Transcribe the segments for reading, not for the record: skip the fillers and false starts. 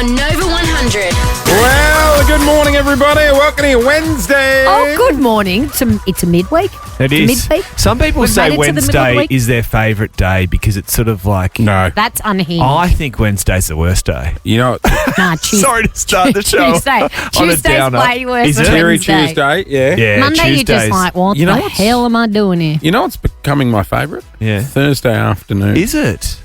on Nova 100. Well, good morning, everybody. Welcome to Wednesday. Oh, good morning. It's a midweek. It is. Midweek. Some people We've made say it to the middle of the Wednesday week. is their favourite day because it's sort of like... No. That's unhinged. I think Wednesday's the worst day. You know, Nah, Tuesday. Sorry to start the show Tuesday. on a Tuesday's downer. way worse Is than it? Terry Wednesday. Tuesday, yeah. Yeah, Monday, you're just Tuesdays. like, what You know the what's- hell am I doing here? You know what's becoming my favourite? Yeah. Thursday afternoon. Is it?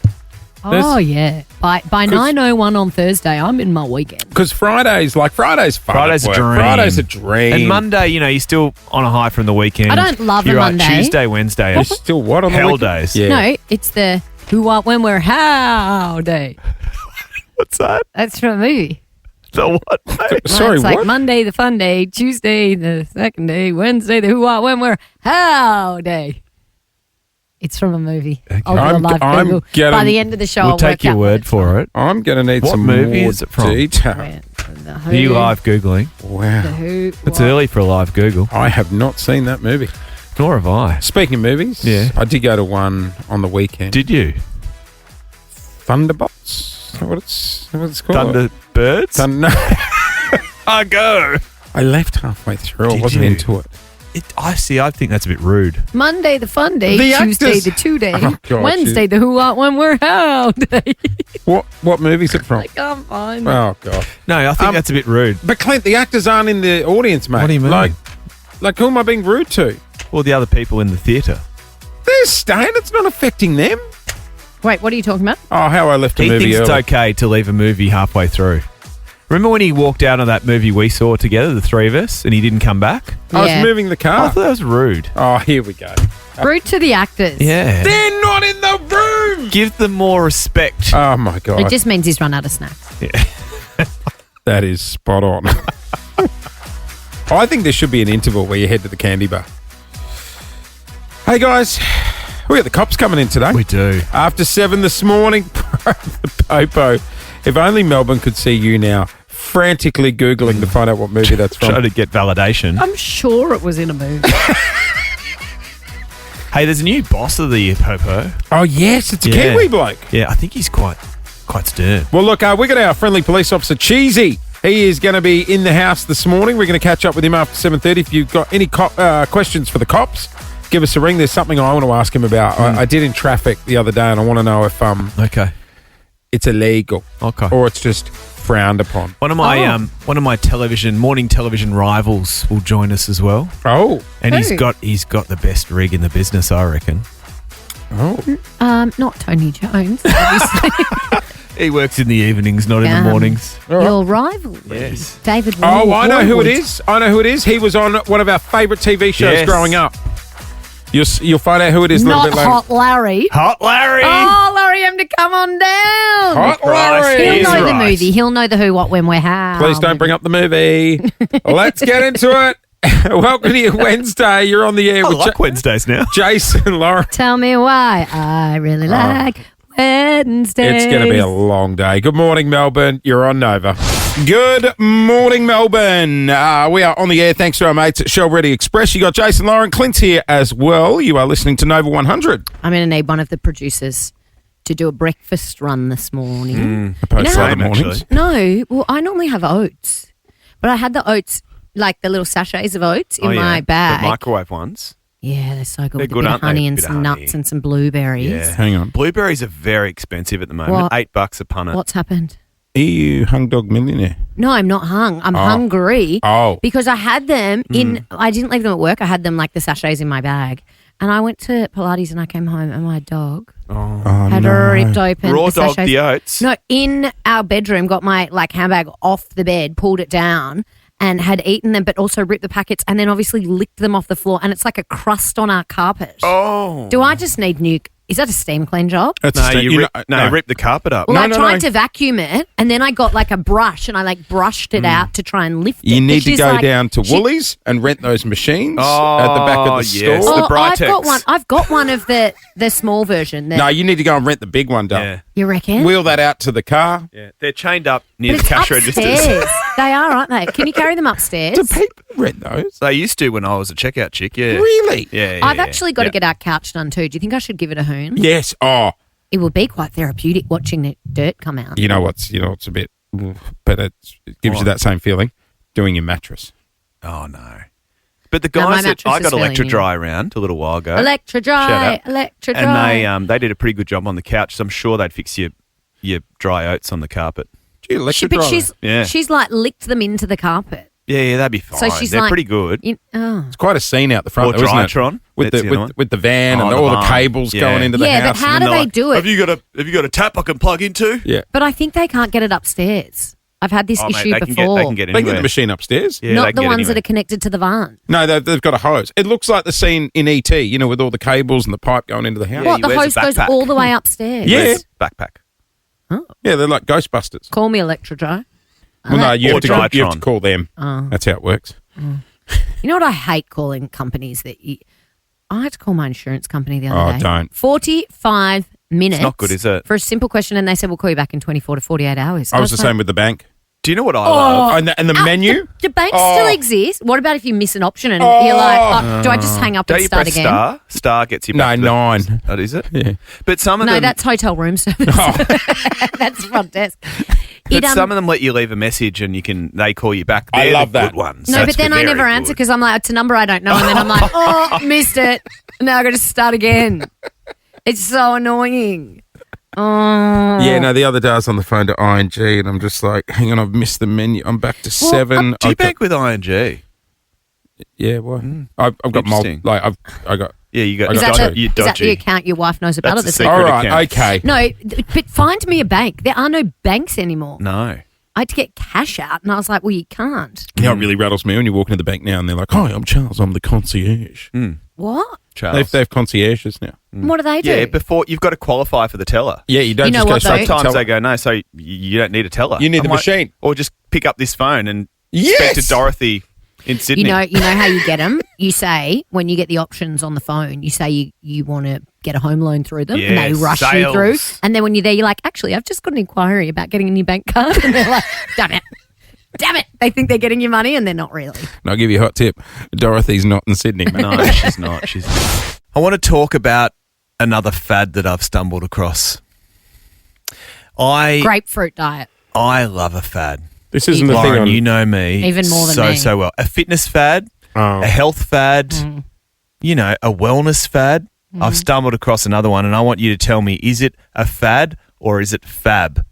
Oh, yeah. By 9:01 on Thursday, I'm in my weekend. Because Friday's fun. Friday's a at work. dream. Friday's a dream. And Monday, you're still on a high from the weekend. I don't love a You're right, Monday. Tuesday, Wednesday You're is still what on the hell weekend? days. Yeah. No, it's the who, what, when, where, how day. What's that? That's from a movie. The what? mate? Sorry, it's like what? Monday, the fun day. Tuesday, the second day. Wednesday, the who, what, when, where, how day. It's from a movie. I'll do a live I'm Google. getting- By the end of the show, We'll I'll take work your out word for it. I'm going to need What some movie more is it from? detail. The Are you who, live Googling? the Wow. who, It's what. early for a live Google. I have not seen that movie. Nor have I. Speaking of movies, Yeah. I did go to one on the weekend. Did you? Thunderbolts? Is that what it's called? Thunderbirds? Thunder. I go. I left halfway through. I Did wasn't you? into it. I think that's a bit rude. Monday, the fun day. The Tuesday, actors- the 2 day. Oh, God, Wednesday, the who, what, when, where, how day. What movie's it from? I can't find Oh, God. No, I think that's a bit rude. But Clint, the actors aren't in the audience, mate. What do you mean? Like who am I being rude to? Or the other people in the theatre. They're staying. It's not affecting them. Wait, what are you talking about? Oh, how I left a He movie thinks early. it's okay to leave a movie halfway through. Remember when he walked out of that movie we saw together, the three of us, and he didn't come back? I Yeah. was moving the I car. thought that was rude. Oh, here we go. Rude to the actors. Yeah. They're not in the room. Give them more respect. Oh, my God. It just means he's run out of snacks. That is spot on. I think there should be an interval where you head to the candy bar. Hey, guys. We got the cops coming in today. We do. After 7 this morning, the Popo. If only Melbourne could see you now, frantically Googling to find out what movie that's Trying from. to get validation. I'm sure it was in a movie. Hey, there's a new boss of the Popo. Oh, yes, it's a Yeah. Kiwi bloke. Yeah, I think he's quite stern. Well, look, we got our friendly police officer, Cheesy. He is going to be in the house this morning. We're going to catch up with him after 7:30. If you've got any questions for the cops, give us a ring. There's something I want to ask him about. I did in traffic the other day, and I want to know if Okay. it's illegal Okay. or it's just frowned upon. One of my morning television rivals will join us as well. Oh, And Who? he's got the best rig in the business, I reckon. oh. Not Tony Jones, obviously. He works in the evenings, not in the mornings. All right. Your rival. Yes. David Oh, I know who it Warwood. is. I know who it is. He was on one of our favourite TV shows Yes. growing up. You'll find out who it is a little Not bit later. Hot Larry. Hot Larry! Oh, Larry, I'm to come on down. Hot Christ, Larry. He'll He's know the right. movie. He'll know the who, what, when, where, how. Please don't bring up the movie. Let's get into it. Welcome to your Wednesday. You're on the air I with like Wednesdays now. Jason and Lauren. Tell me why I really like Wednesdays. It's going to be a long day. Good morning, Melbourne. You're on Nova. Good morning, Melbourne. We are on the air thanks to our mates at Shell Ready Express. You got Jason, Lauren, Clint here as well. You are listening to Nova 100. I'm going to need one of the producers to do a breakfast run this morning. Opposed to how- other mornings. No, well, I normally have oats, but I had the oats, like the little sachets of oats in my bag. The microwave ones. Yeah, they're so good. They're With good, a bit of aren't they? honey and Bit of some honey. nuts and some blueberries. Yeah. Hang on. Blueberries are very expensive at the moment. What? $8 a punnet. What's happened? EU hung dog millionaire. No, I'm not hung. I'm hungry Oh. because I had them in. I didn't leave them at work. I had them like the sachets in my bag, and I went to Pilates and I came home and my dog Oh, had no. ripped open Raw the dog sachets. the oats. No, in our bedroom, got my like handbag off the bed, pulled it down, and had eaten them, but also ripped the packets, and then obviously licked them off the floor, and it's like a crust on our carpet. Oh. Do I just need new? Is that a steam clean job? That's No, a you st- rip, rip the carpet up. Well, No, I no, tried no. to vacuum it, and then I got like a brush, and I like brushed it out to try and lift it. You But need to she's go like- down to she- Woolies and rent those machines at the back of Oh, the yes. store. The Oh, I've Britex. got one. I've got one of the small version. No, you need to go and rent the big one, Dale. Yeah. You reckon? Wheel that out to the car. Yeah. They're chained up near But the cash it's upstairs. registers. They are, aren't they? Can you carry them upstairs? Do people rent those? They used to when I was a checkout chick, yeah. Really? Yeah, I've yeah, actually got yeah. to get our couch done too. Do you think I should give it a hoon? Yes. Oh, It would be quite therapeutic watching the dirt come out. you know what's a bit but it gives you that same feeling doing your mattress. Oh, no. But the No, my guys that mattress I got is fairly Electro-Dry around a little while ago. Electro-Dry, Shout out. Electro-Dry. And they did a pretty good job on the couch, so I'm sure they'd fix your dry oats on the carpet. Gee, electric dryer. She's like licked them into the carpet. Yeah, that'd be fine. So she's They're like, pretty good. It's quite a scene out the front, Or though, isn't it? Drytron. With That's the other one. with the van and the all the barn. cables Yeah. going into the Yeah, house. but how and do then they do it? Have you got a tap I can plug into? Yeah. But I think they can't get it upstairs. I've had this Oh, mate, issue they before. can get They get anywhere. the machine upstairs. Yeah, they Not can the get ones anywhere. that are connected to the van. No, they've got a hose. It looks like the scene in E.T., you know, with all the cables and the pipe going into the house. Yeah, What, he the wears hose a goes backpack. all the way upstairs? Yeah. Yes, backpack. Yeah, they're like Ghostbusters. Call me Electro-Dry. Well, no, you Or have to Drytron. call them. Oh. That's how it works. You know what I hate calling companies that I had to call my insurance company the other day. Don't. 45 minutes. It's not good, is it? For a simple question, and they said, we'll call you back in 24 to 48 hours. I was the like, same with the bank. Do you know what I love? Oh, and the menu? The banks Oh. still exist. What about if you miss an option and you're like, do I just hang up Don't and you start press again? star? Star gets you No, back to 9. That is it? Yeah. But some of No, them... that's hotel room service. Oh. That's front desk. But some of them let you leave a message and they call you back. I They're love the that. good ones. No, That's but then I very never answer good. because I'm like, it's a number I don't know. And then I'm like, oh, missed it. Now I've got to start again. It's so annoying. Oh. Yeah, no, the other day I was on the phone to ING and I'm just like, hang on, I've missed the menu. I'm back to 7. Do you I've got- bank with ING? Yeah, what? I've got Interesting. I got. Yeah, you got I Is got that, two. you is that the dodgy. account your wife knows about? That's Or the the secret All right, account. okay. No, but find me a bank. There are no banks anymore. No. I had to get cash out, and I was like, well, you can't. You know what really rattles me when you walk into the bank now and they're like, hi, I'm Charles, I'm the concierge. What? Charles. They have concierges now. What do they do? Yeah, before you've got to qualify for the teller. Yeah, you don't You know just go what, straight though? to Sometimes teller. they go, no, so you don't need a teller. You need I'm the like, machine. Or just pick up this phone and Yes! speak to Dorothy in Sydney. You know how you get them? You say, when you get the options on the phone, you say you want to get a home loan through them, and they Yes, rush you sales. through. And then when you're there, you're like, actually, I've just got an inquiry about getting a new bank card. And they're like, damn it. Damn it. They think they're getting your money, and they're not really. And I'll give you a hot tip. Dorothy's not in Sydney, mate. No, she's not. She's not. I want to talk about another fad that I've stumbled across. Grapefruit diet. I love a fad. This isn't the thing Lauren, on... you know me Even more than so, me. so well. A fitness fad, Oh. a health fad, you know, a wellness fad. I've stumbled across another one and I want you to tell me, is it a fad or is it fab?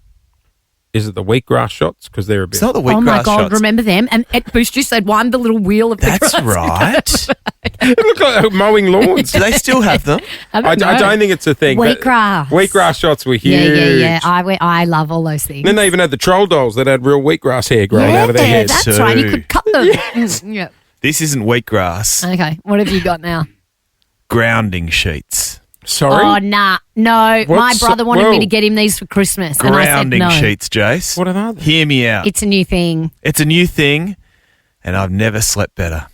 Is it the wheatgrass shots? Because they're a bit... It's not the wheatgrass Oh my God, shots. remember them? And at Boost Juice, they'd wind the little wheel of the That's grass. right. It looks like mowing lawns. Do they still have them? I don't think it's a thing. but Wheatgrass. Wheatgrass shots were Yeah, huge. yeah, yeah. I love all those things. Then they even had the troll dolls that had real wheatgrass hair growing out of their heads. That's right. You too. could cut them. Yeah. This isn't wheatgrass. Okay, what have you got now? Grounding sheets. Sorry? Oh, nah. No, my What's- brother wanted whoa. me to get him these for Christmas. And I said Grounding no. sheets, Jase. What are they? Hear me out. It's a new thing. It's a new thing, and I've never slept better.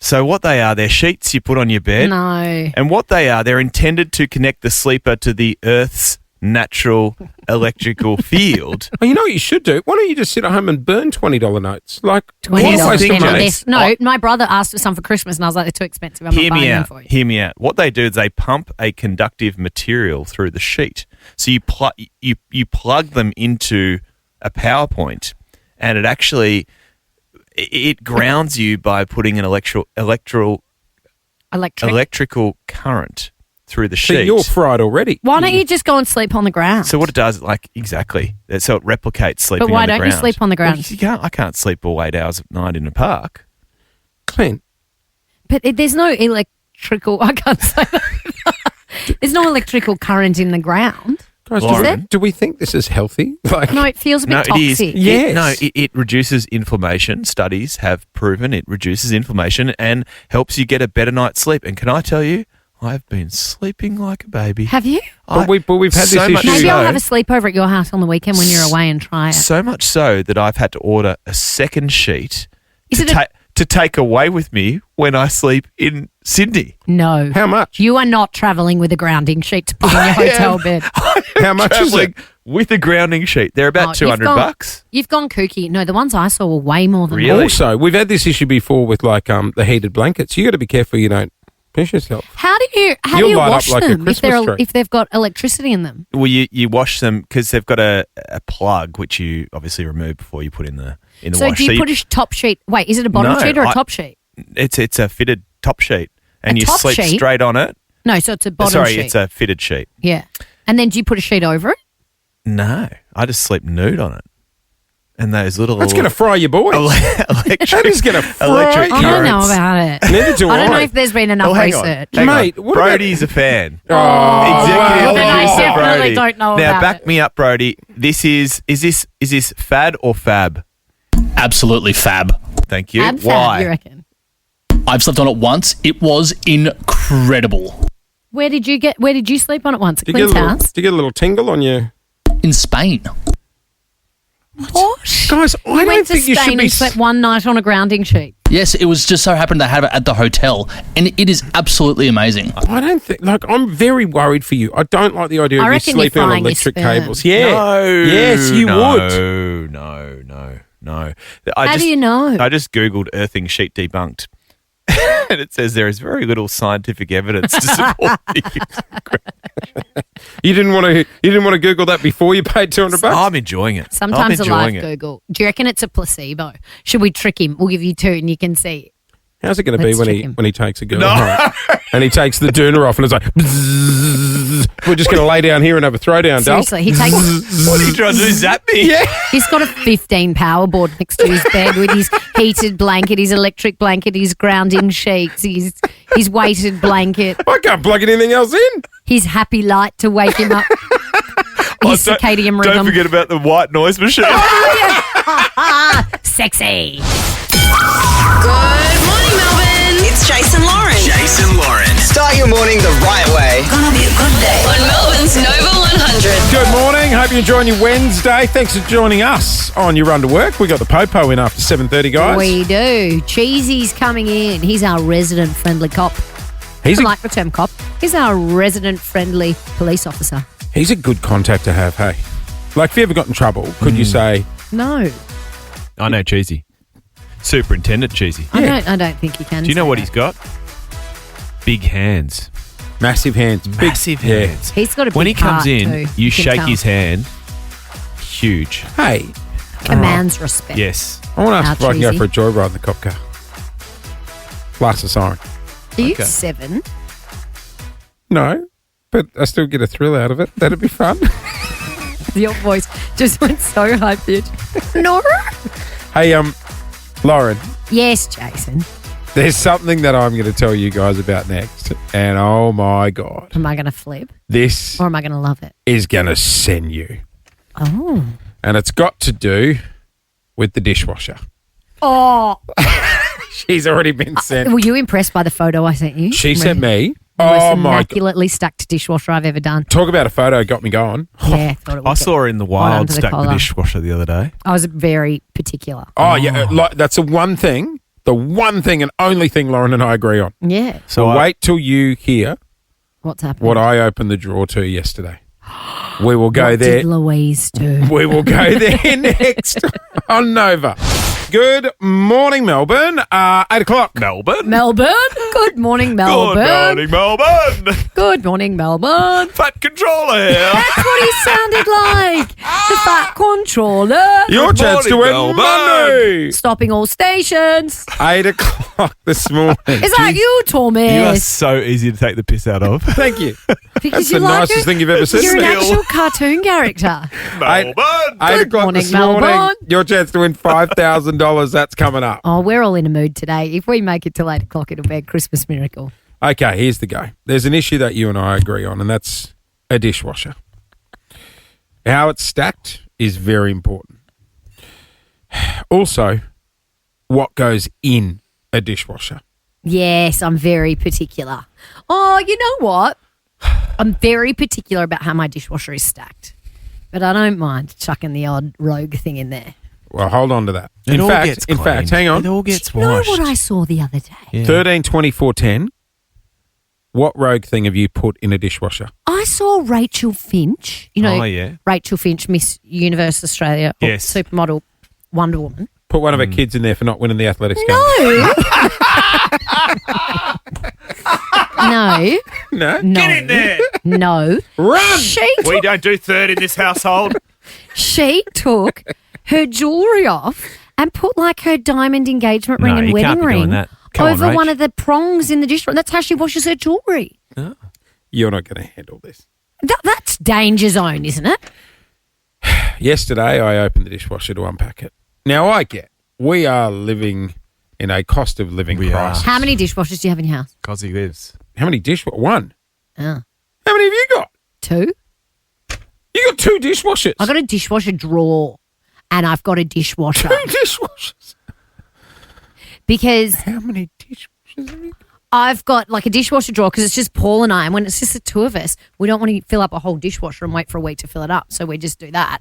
So what they are, they're sheets you put on your bed. No. And what they are, they're intended to connect the sleeper to the Earth's natural electrical field. Oh, you know what you should do? Why don't you just sit at home and burn $20 notes? Like, Here's the $20 thing, spent on Jase. this. No, my brother asked for some for Christmas, and I was like, they're too expensive. I'm Hear not buying me them out. for you. Hear me out. What they do is they pump a conductive material through the sheet. So you plug them into a power point, and it actually it grounds you by putting an electrical current through the see, sheet. you're fried already. Why don't you just go and sleep on the ground? So what it does, like exactly, so it replicates sleeping. But why on the don't you ground. sleep on the ground? Well, you can't. I can't sleep all 8 hours at night in a park. Clint, But there's no electrical. I can't say that. There's no electrical current in the ground. guys, Lauren? do we think this is healthy? Like, No, it feels a bit No, toxic. it is. Yes. It reduces inflammation. Studies have proven it reduces inflammation and helps you get a better night's sleep. And can I tell you, I've been sleeping like a baby. Have you? but we've had so this much issue. Maybe so- I'll have a sleepover at your house on the weekend when you're away and try it. So much so that I've had to order a second sheet Is to, it to take away with me when I sleep in Sydney. No. How much? You are not travelling with a grounding sheet to put in your hotel bed. How much is Traveling it? with a grounding sheet. They're about Oh, you've $200. You've gone kooky. No, the ones I saw were way more than Really? Also, we've had this issue before with like the heated blankets. You got to be careful you don't Piss yourself. How do you You'll light up wash like a them Christmas tree. if they've got electricity in them? Well, you wash them because they've got a plug, which you obviously remove before you put in the So wash. do you put a top sheet? Wait, is it a bottom No, sheet or a top sheet? It's a fitted top sheet, and A you top sleep sheet? straight on it. No, so it's a bottom Sorry, sheet. it's a fitted sheet. Yeah. And then do you put a sheet over it? No, I just sleep nude on it. And those little That's going to fry your boys. electric, That is going to fry electric you. I don't know currents. about it. Neither do I don't know if there's been enough hang on, research. hang on. Mate, what about- Brody's a fan. Oh, Executive then I producer definitely Brody. don't know now about back it. me up, Brody. This is this fad or fab? Absolutely fab. Thank you. Ab fab, Why? you reckon? I've slept on it once. It was incredible. Where did you sleep on it once? At Do you, Clint's house? do you get a little tingle on you? In Spain. What? Guys, I You don't went to think you should Spain be... and slept one night on a grounding sheet. Yes, it was just so happened they had it at the hotel, and it is absolutely amazing. I don't think... Like, I'm very worried for you. I don't like the idea I of you reckon you're sleeping on frying your electric sperm. cables. Yeah. No. Yes, you would. No. How do you know? I just Googled earthing sheet debunked. And it says there is very little scientific evidence to support the You didn't want to Google that before you paid $200? I'm enjoying it. Sometimes I'm a live enjoying it. Google. Do you reckon it's a placebo? Should we trick him? We'll give you two and you can see. How's it going to be Let's when trick he him. when he takes a girl No. home and he takes the doona off and it's like, bzzz. We're just going to lay down here and have a throwdown, Dal. Seriously, he takes. What are you trying to do? Zap me? Yeah. He's got a 15 power board next to his bed with his heated blanket, his electric blanket, his grounding sheets, his weighted blanket, I can't plug anything else in. his happy light to wake him up. His circadian rhythm. Don't forget about the white noise machine. Sexy. Good morning, Melbourne. It's Jason Lauren. Jason Lauren. Start your morning the right way. Gonna be a good day. On Melbourne's Nova 100. Good morning. Hope you're enjoying your Wednesday. Thanks for joining us on your run to work. We got the Popo in after 7:30, guys. We do. Cheesy's coming in. He's our resident friendly cop. He's I a, like the term cop. He's our resident friendly police officer. he's a good contact to have, hey. Like, if you ever got in trouble, could you say, No, I know Cheesy. Superintendent Cheesy. I don't think he can. Do you know say what that. he's got? Big hands. massive hands? Big, Massive yeah. hands. He's got a big When he comes heart in, too. you can shake tell. his hand. Huge. Hey, Commands respect. Yes. I want to ask if How I can go cheesy. for a joyride in the cop car. Blast the siren. Are you Okay. 7? No, but I still get a thrill out of it. That'd be fun. Your voice just went so high pitched. No. Hey, Lauren, Yes, Jason. there's something that I'm going to tell you guys about next. And oh my God, Am I going to flip this or am I going to love it? is going to send you. Oh. And it's got to do with the dishwasher. Oh. She's already been sent. Were you impressed by the photo I sent you? She sent me. The most Oh my God. immaculately stacked dishwasher I've ever done. Talk about a photo got me going. Yeah, thought it I was. saw her in the under wild the stack the collar. dishwasher the other day. I was very particular. Oh, yeah. Like, that's the one thing and only thing Lauren and I agree on. Yeah. So wait till you hear What's happening? what I opened the drawer to yesterday. We will go What there. did Louise do? We will go there next on Nova. Good morning, Melbourne. 8 o'clock. Melbourne. Melbourne. Good morning, Melbourne. Good morning, Melbourne. Good morning, Melbourne. Fat controller here. That's what he sounded like. The fat controller. Your Good chance to morning, win Melbourne. Monday. Stopping all stations. 8 o'clock this morning. Is that you, Thomas? You are so easy to take the piss out of. Thank you. Because That's the nicest thing you've ever said You're to an me. actual cartoon character. Melbourne. 8 Good o'clock morning, this morning. Melbourne. Your chance to win $5,000. That's coming up. Oh, we're all in a mood today. If we make it till 8 o'clock, it'll be a Christmas miracle. Okay, here's the go. There's an issue that you and I agree on, and that's a dishwasher. How it's stacked is very important. Also, what goes in a dishwasher. Yes, I'm very particular. Oh, you know what? I'm very particular about how my dishwasher is stacked. But I don't mind chucking the odd rogue thing in there. Well, hold on to that. It In all fact, gets cleaned. hang on. It all gets You know washed. what I saw the other day? Yeah. 13, 24, 10. What rogue thing have you put in a dishwasher? I saw Rachel Finch. You know, Oh, yeah. Rachel Finch, Miss Universe Australia, or Yes. supermodel Wonder Woman. Put one of her kids in there for not winning the athletics game. No. No. No. No. Get in there. No. Run. We don't do third in this household. She took her jewellery off and put like her diamond engagement ring No, and you wedding can't be doing ring that. Come on, over Rach. one of the prongs in the dishwasher. That's how she washes her jewellery. You're not going to handle this. That's danger zone, isn't it? Yesterday, I opened the dishwasher to unpack it. Now, we are living in a cost of living We are. crisis. How many dishwashers do you have in your house? Because he lives. How many dishwashers? One. Oh. How many have you got? 2. You got 2 dishwashers. I got a dishwasher drawer and I've got a dishwasher 2 dishwashers. because How many dishwashers have you got? I've got like a dishwasher drawer because it's just Paul and I, and when it's just the 2 of us, we don't want to fill up a whole dishwasher and wait for a week to fill it up. So we just do that.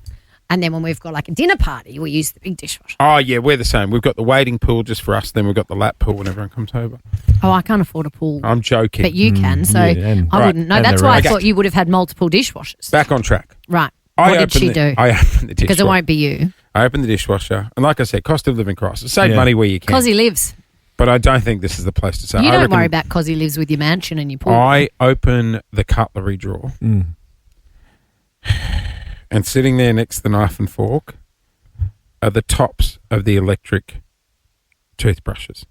And then when we've got like a dinner party, we use the big dishwasher. Oh, yeah, we're the same. We've got the waiting pool just for us, then we've got the lap pool when everyone comes over. Oh, I can't afford a pool. I'm joking. But you can, so yeah, and- I Right, wouldn't know. and That's the why I rest. thought you would have had multiple dishwashers. Back on track. Right. I What did opened she the- do? I opened the dishwasher. Because it won't be you. I opened the dishwasher, and like I said, cost of living crisis. Save Yeah. money where you can. Because he lives. But I don't think this is the place to say. You I don't reckon worry about because he lives with your mansion and your pool. I open the cutlery drawer, and sitting there next to the knife and fork are the tops of the electric toothbrushes.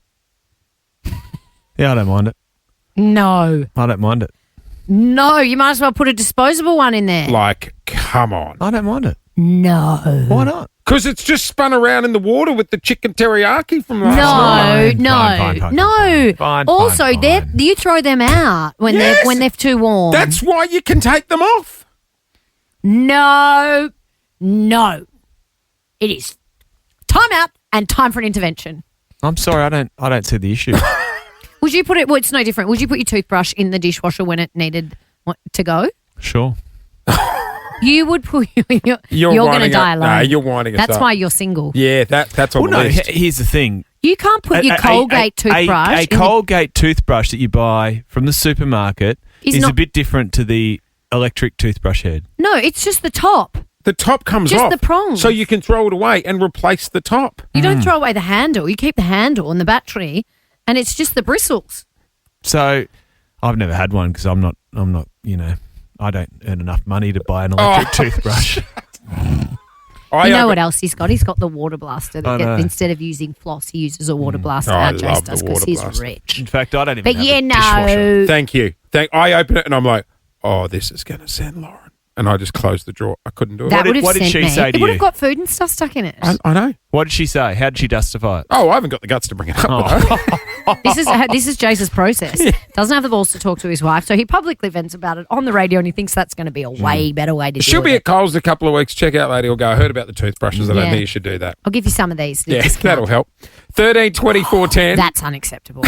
Yeah, I don't mind it. No. I don't mind it. No, you might as well put a disposable one in there. Like, come on. I don't mind it. No. Why not? Because it's just spun around in the water with the chicken teriyaki from last No, night. no, Fine, no. fine, Also, fine. you throw them out when Yes. they're too warm. That's why you can take them off. No. It is time out and time for an intervention. I'm sorry, I don't see the issue. Would you put it? Well, it's no different. Would you put your toothbrush in the dishwasher when it needed to go? Sure. You would put. You're going to winding die up- alone. No, you're winding us That's up. why you're single. Yeah, that's on Well, the no, list. here's the thing. You can't put your Colgate toothbrush. A in the- Colgate toothbrush that you buy from the supermarket Is is not- a bit different to the electric toothbrush head. No, it's just the top. The top comes Just off. the prongs. So you can throw it away and replace the top. You don't throw away the handle. You keep the handle and the battery, and it's just the bristles. So I've never had one because I'm not, I don't earn enough money to buy an electric toothbrush. You know what else he's got? He's got the water blaster. I know. Instead of using floss, he uses a water blaster. Oh, I Our Jase love the does because water he's blaster. rich. In fact, I don't even But have yeah, a dishwasher. no. Thank you. I open it and I'm like, oh, this is going to send Lauren. And I just closed the drawer. I couldn't do it. That would have what did sent she me. say to It would you? have got food and stuff stuck in it. I know. What did she say? How did she justify it? Oh, I haven't got the guts to bring it up. This is Jase's process. Doesn't have the balls to talk to his wife, so he publicly vents about it on the radio, and he thinks that's going to be a way better way to She'll do be it. at Coles in a couple of weeks. Check out, lady. Will go. I heard about the toothbrushes. I don't Yeah. think you should do that. I'll give you some of these. Yeah, Discount. that'll help. 13, 24, 10. That's unacceptable.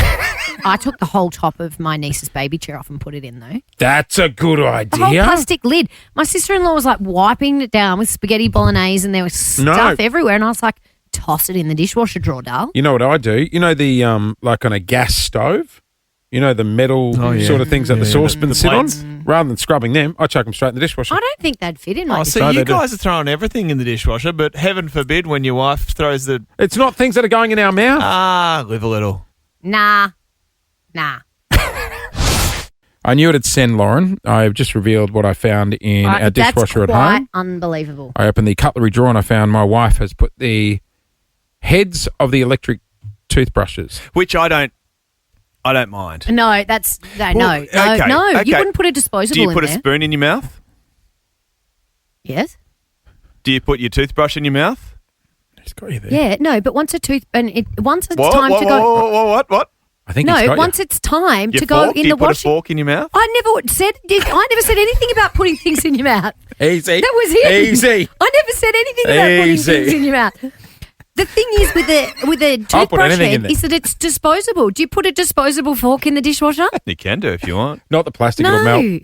I took the whole top of my niece's baby chair off and put it in though. That's a good The whole idea. plastic lid. My sister-in-law was like wiping it down with spaghetti bolognese, and there was stuff everywhere. And I was like, toss it in the dishwasher drawer, doll. You know what I do? You know the like on a gas stove. You know the metal sort of things that the saucepans sit on. plates. Rather than scrubbing them, I chuck them straight in the dishwasher. I don't think they'd fit in my Oh, dishwasher. so they you do. guys are throwing everything in the dishwasher, but heaven forbid when your wife throws the It's not things that are going in our mouth. live a little. Nah. I knew it'd send Lauren. I've just revealed what I found in our dishwasher at That's quite home. unbelievable. I opened the cutlery drawer and I found my wife has put the heads of the electric toothbrushes. Which I don't mind. No, that's no. Well, okay, You okay. wouldn't put a disposable Do you in put a there. spoon in your mouth? Yes. Do you put your toothbrush in your mouth? He's got you there. Yeah, no, but once once it's Whoa, time whoa, to go. whoa, what? I think he's No, got once you. it's time Your to go fork? in Do you the put a washing. fork in your mouth? I never said anything about putting things in your mouth. Easy. That was him. Easy. I never said anything about putting Easy. things in your mouth. The thing is with the I'll put toothbrush anything in head there. is that it's disposable. Do you put a disposable fork in the dishwasher? You can do if you want. Not the plastic, it'll No. melt.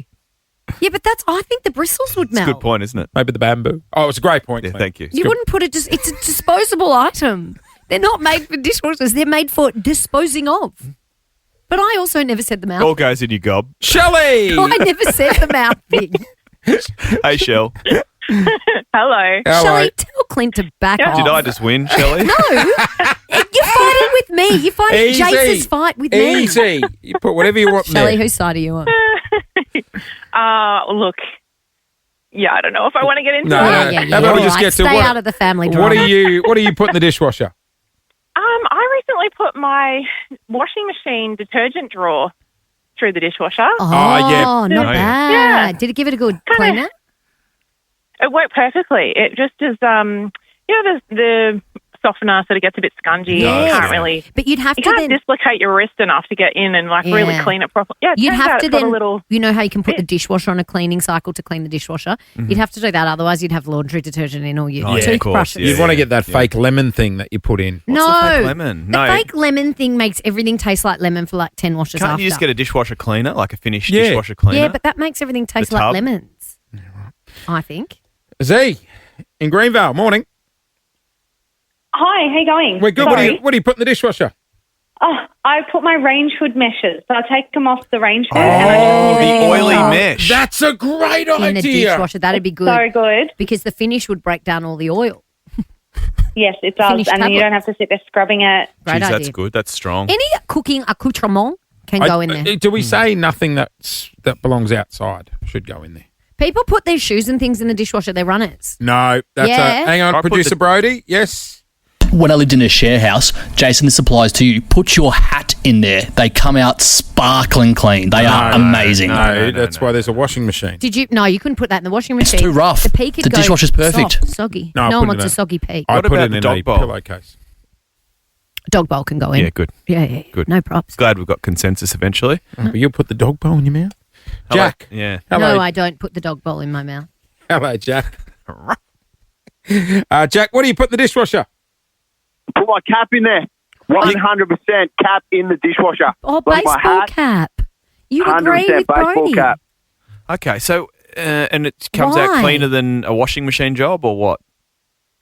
Yeah, but I think the bristles would It's a melt. good point, isn't it? Maybe the bamboo. Oh, it's a great point. Yeah, Clint. thank you. You wouldn't put it's a disposable item. They're not made for dishwashers. They're made for disposing of. But I also never said the mouth. All goes in your gob. Shelley! I never said the mouth thing. Hey, Shell. Hello. How are Shelley, you? tell Clint to back off. Did I just win, Shelley? No. You're fighting with me. You're fighting Jase's fight with me. Easy. You put whatever you want in Shelley, there. whose side are you on? Look, yeah, I don't know if I want to get into No, it. no. Yeah. How about we All just right, get to stay what- out of the family drama. What do you put in the dishwasher? I recently put my washing machine detergent drawer through the dishwasher. Oh, yeah. not Yeah. bad. Yeah. Did it give it a good Kinda- cleaner? It worked perfectly. It just is, the softener sort of gets a bit scungy. Yeah. You can't really, But you'd have you to can't then. dislocate your wrist enough to get in and really Yeah. clean it properly. Yeah, it You'd turns have out to it's got then, a little. you know how you can put the dishwasher on a cleaning cycle to clean the dishwasher? You'd have to do that, otherwise you'd have laundry detergent in all your Oh, yeah, of course, toothbrushes. yeah. You'd want to get that fake lemon thing that you put in. No, What's the fake lemon? the No. fake lemon thing makes everything taste like lemon for like 10 washes Can't after. you just get a dishwasher cleaner, like a finished Yeah. dishwasher cleaner? Yeah, but that makes everything taste like tub? lemons. I think. Z in Greenvale. Morning. Hi, how you going? We're good. Sorry. What do you put in the dishwasher? Oh, I put my range hood meshes. So I take them off the range hood. Oh, and I just the oily mesh. That's a great In the idea. dishwasher, that'd be good. so good. Because the finish would break down all the oil. Yes, it does. Finished And then you don't tablet. have to sit there scrubbing it. Great Jeez, idea. that's good. That's strong. Any cooking accoutrement can go in there. Do we say nothing that belongs outside should go in there? People put their shoes and things in the dishwasher. They're runners. No. That's Yeah. hang on, I put producer the- Brody. Yes. When I lived in a share house, Jason, this applies to you. Put your hat in there. They come out sparkling clean. They are amazing. No, that's why there's a washing machine. Did you? No, you couldn't put that in the washing machine. too rough. The peak could The go dishwasher's perfect. soft, soggy. No, I No put one it wants in a soggy peak. I What put about it the in dog a bowl? pillowcase. Dog bowl can go in. Yeah, good. Yeah. Good. No props. Glad we've got consensus eventually. But you'll put the dog bowl in your mouth? Jack. Yeah. Hello. No, I don't put the dog bowl in my mouth. Hello, Jack. Jack, what do you put in the dishwasher? Put my cap in there. 100% cap in the dishwasher. Oh, Like my baseball hat, cap. You agree 100% with baseball Brody? cap. Okay, so and it comes out Why? cleaner than a washing machine job, or what?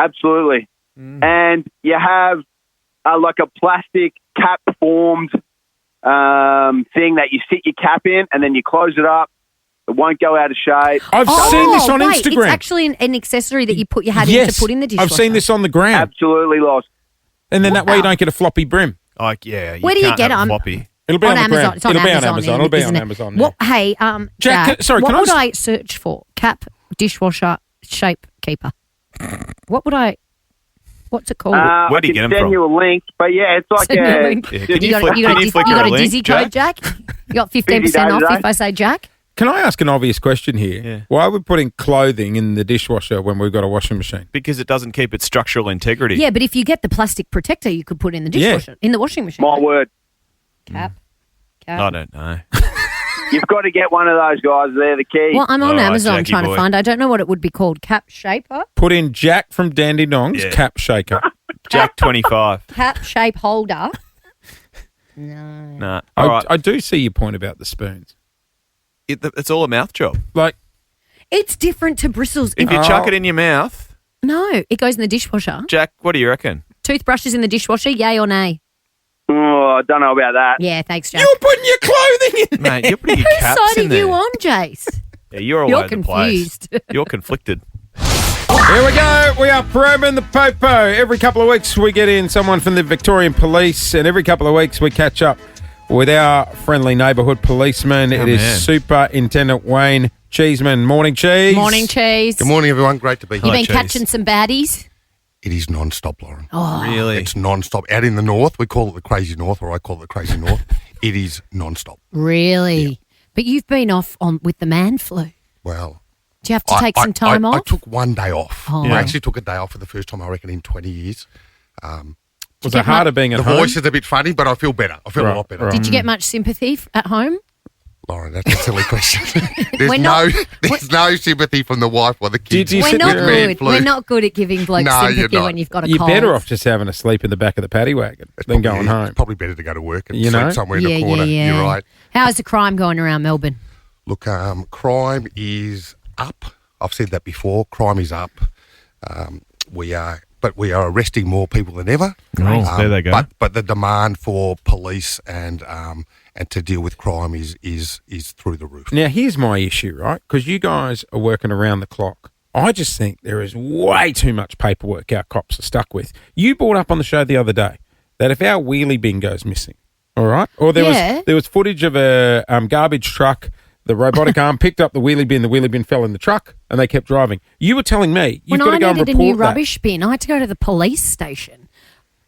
Absolutely. And you have like a plastic cap formed thing that you sit your cap in and then you close it up. It won't go out of shape. I've seen this on wait, Instagram. It's actually an accessory that you put your hat in to put in the dishwasher. I've seen this on the gram. Absolutely lost. And then that way you don't get a floppy brim. Like, yeah. Where do you can't get have it? I'm- floppy. It'll be on, the Amazon. gram. It's on It'll be Amazon. on Amazon. It'll be isn't on it? Amazon. What? Hey, Jack, sorry, what can I would just- I search for? Cap dishwasher shape keeper. What would I? What's it called? Where do you I get can 'em send from? you a link, but yeah, it's like Send me a link. Yeah, You can you got, flick- you can got, you a, flick you her got a a link, dizzy code, Jack? You got 15% off days, if I say Jack? Can I ask an obvious question here? Yeah. Why are we putting clothing in the dishwasher when we've got a washing machine? Because it doesn't keep its structural integrity. Yeah, but if you get the plastic protector, you could put in the dishwasher, in the washing machine. my word. Cap. I don't know. You've got to get one of those guys. They're the key. Well, I'm on All right, Amazon Jackie trying boy. to find. I don't know what it would be called. Cap shaper, Put in Jack from Dandy Dong's Yeah. cap shaker. Jack 25. cap shape holder. No. Nah. All right. I do see your point about the spoons. It's all a mouth job. Like, It's different to bristles. If you chuck it in your mouth, No, it goes in the dishwasher. Jack, what do you reckon? Toothbrushes in the dishwasher, yay or nay? Oh, I don't know about that. Yeah, thanks, Jack. you're putting your clothing in. Mate, you're putting your Whose caps side in are there. you on, Jace? Yeah, you're all You're over the place. confused. You're conflicted. Here we go. We are probing the popo. Every couple of weeks we get in someone from the Victorian Police, and every couple of weeks we catch up with our friendly neighbourhood policeman. It is man. Superintendent Wayne Cheeseman. Morning, Cheese. Morning, Cheese. Good morning, everyone. Great to be You here. been Cheese. catching some baddies? It is non-stop, Lauren. Oh, Really? It's non-stop. Out in the north, we call it the crazy north, or I call it the crazy north. It is non-stop. really? But you've been off on with the man flu. Well, Do you have to take some time I off? took one day off. Oh. I actually took a day off for the first time, I reckon, in 20 years. Was it harder being at The home? voice is a bit funny, but I feel better. I feel a lot better. right. Did you get much sympathy at home? Lauren, that's a silly question. We're there's not- there's no sympathy from the wife or the kids. Did you We're sit not there- Man good. flu. We're not good at giving blokes No, you're sympathy not. when you've got a You're cold. better off just having a sleep in the back of the paddy wagon than going home. It's probably better to go to work and You sleep know? somewhere in Yeah, the corner. yeah. You're right. How's the crime going around Melbourne? Look, crime is up. I've said that before. Crime is up. We are arresting more people than ever. Oh, there they go. But the demand for police and to deal with crime is through the roof. Now, here's my issue, right? Because you guys are working around the clock I just think there is way too much paperwork our cops are stuck with. You brought up on the show the other day that if our wheelie bin goes missing, all right, or there was footage of a garbage truck, the robotic arm picked up the wheelie bin fell in the truck, and they kept driving. You were telling me you've got to go and report that. When I needed a new rubbish bin, I had to go to the police station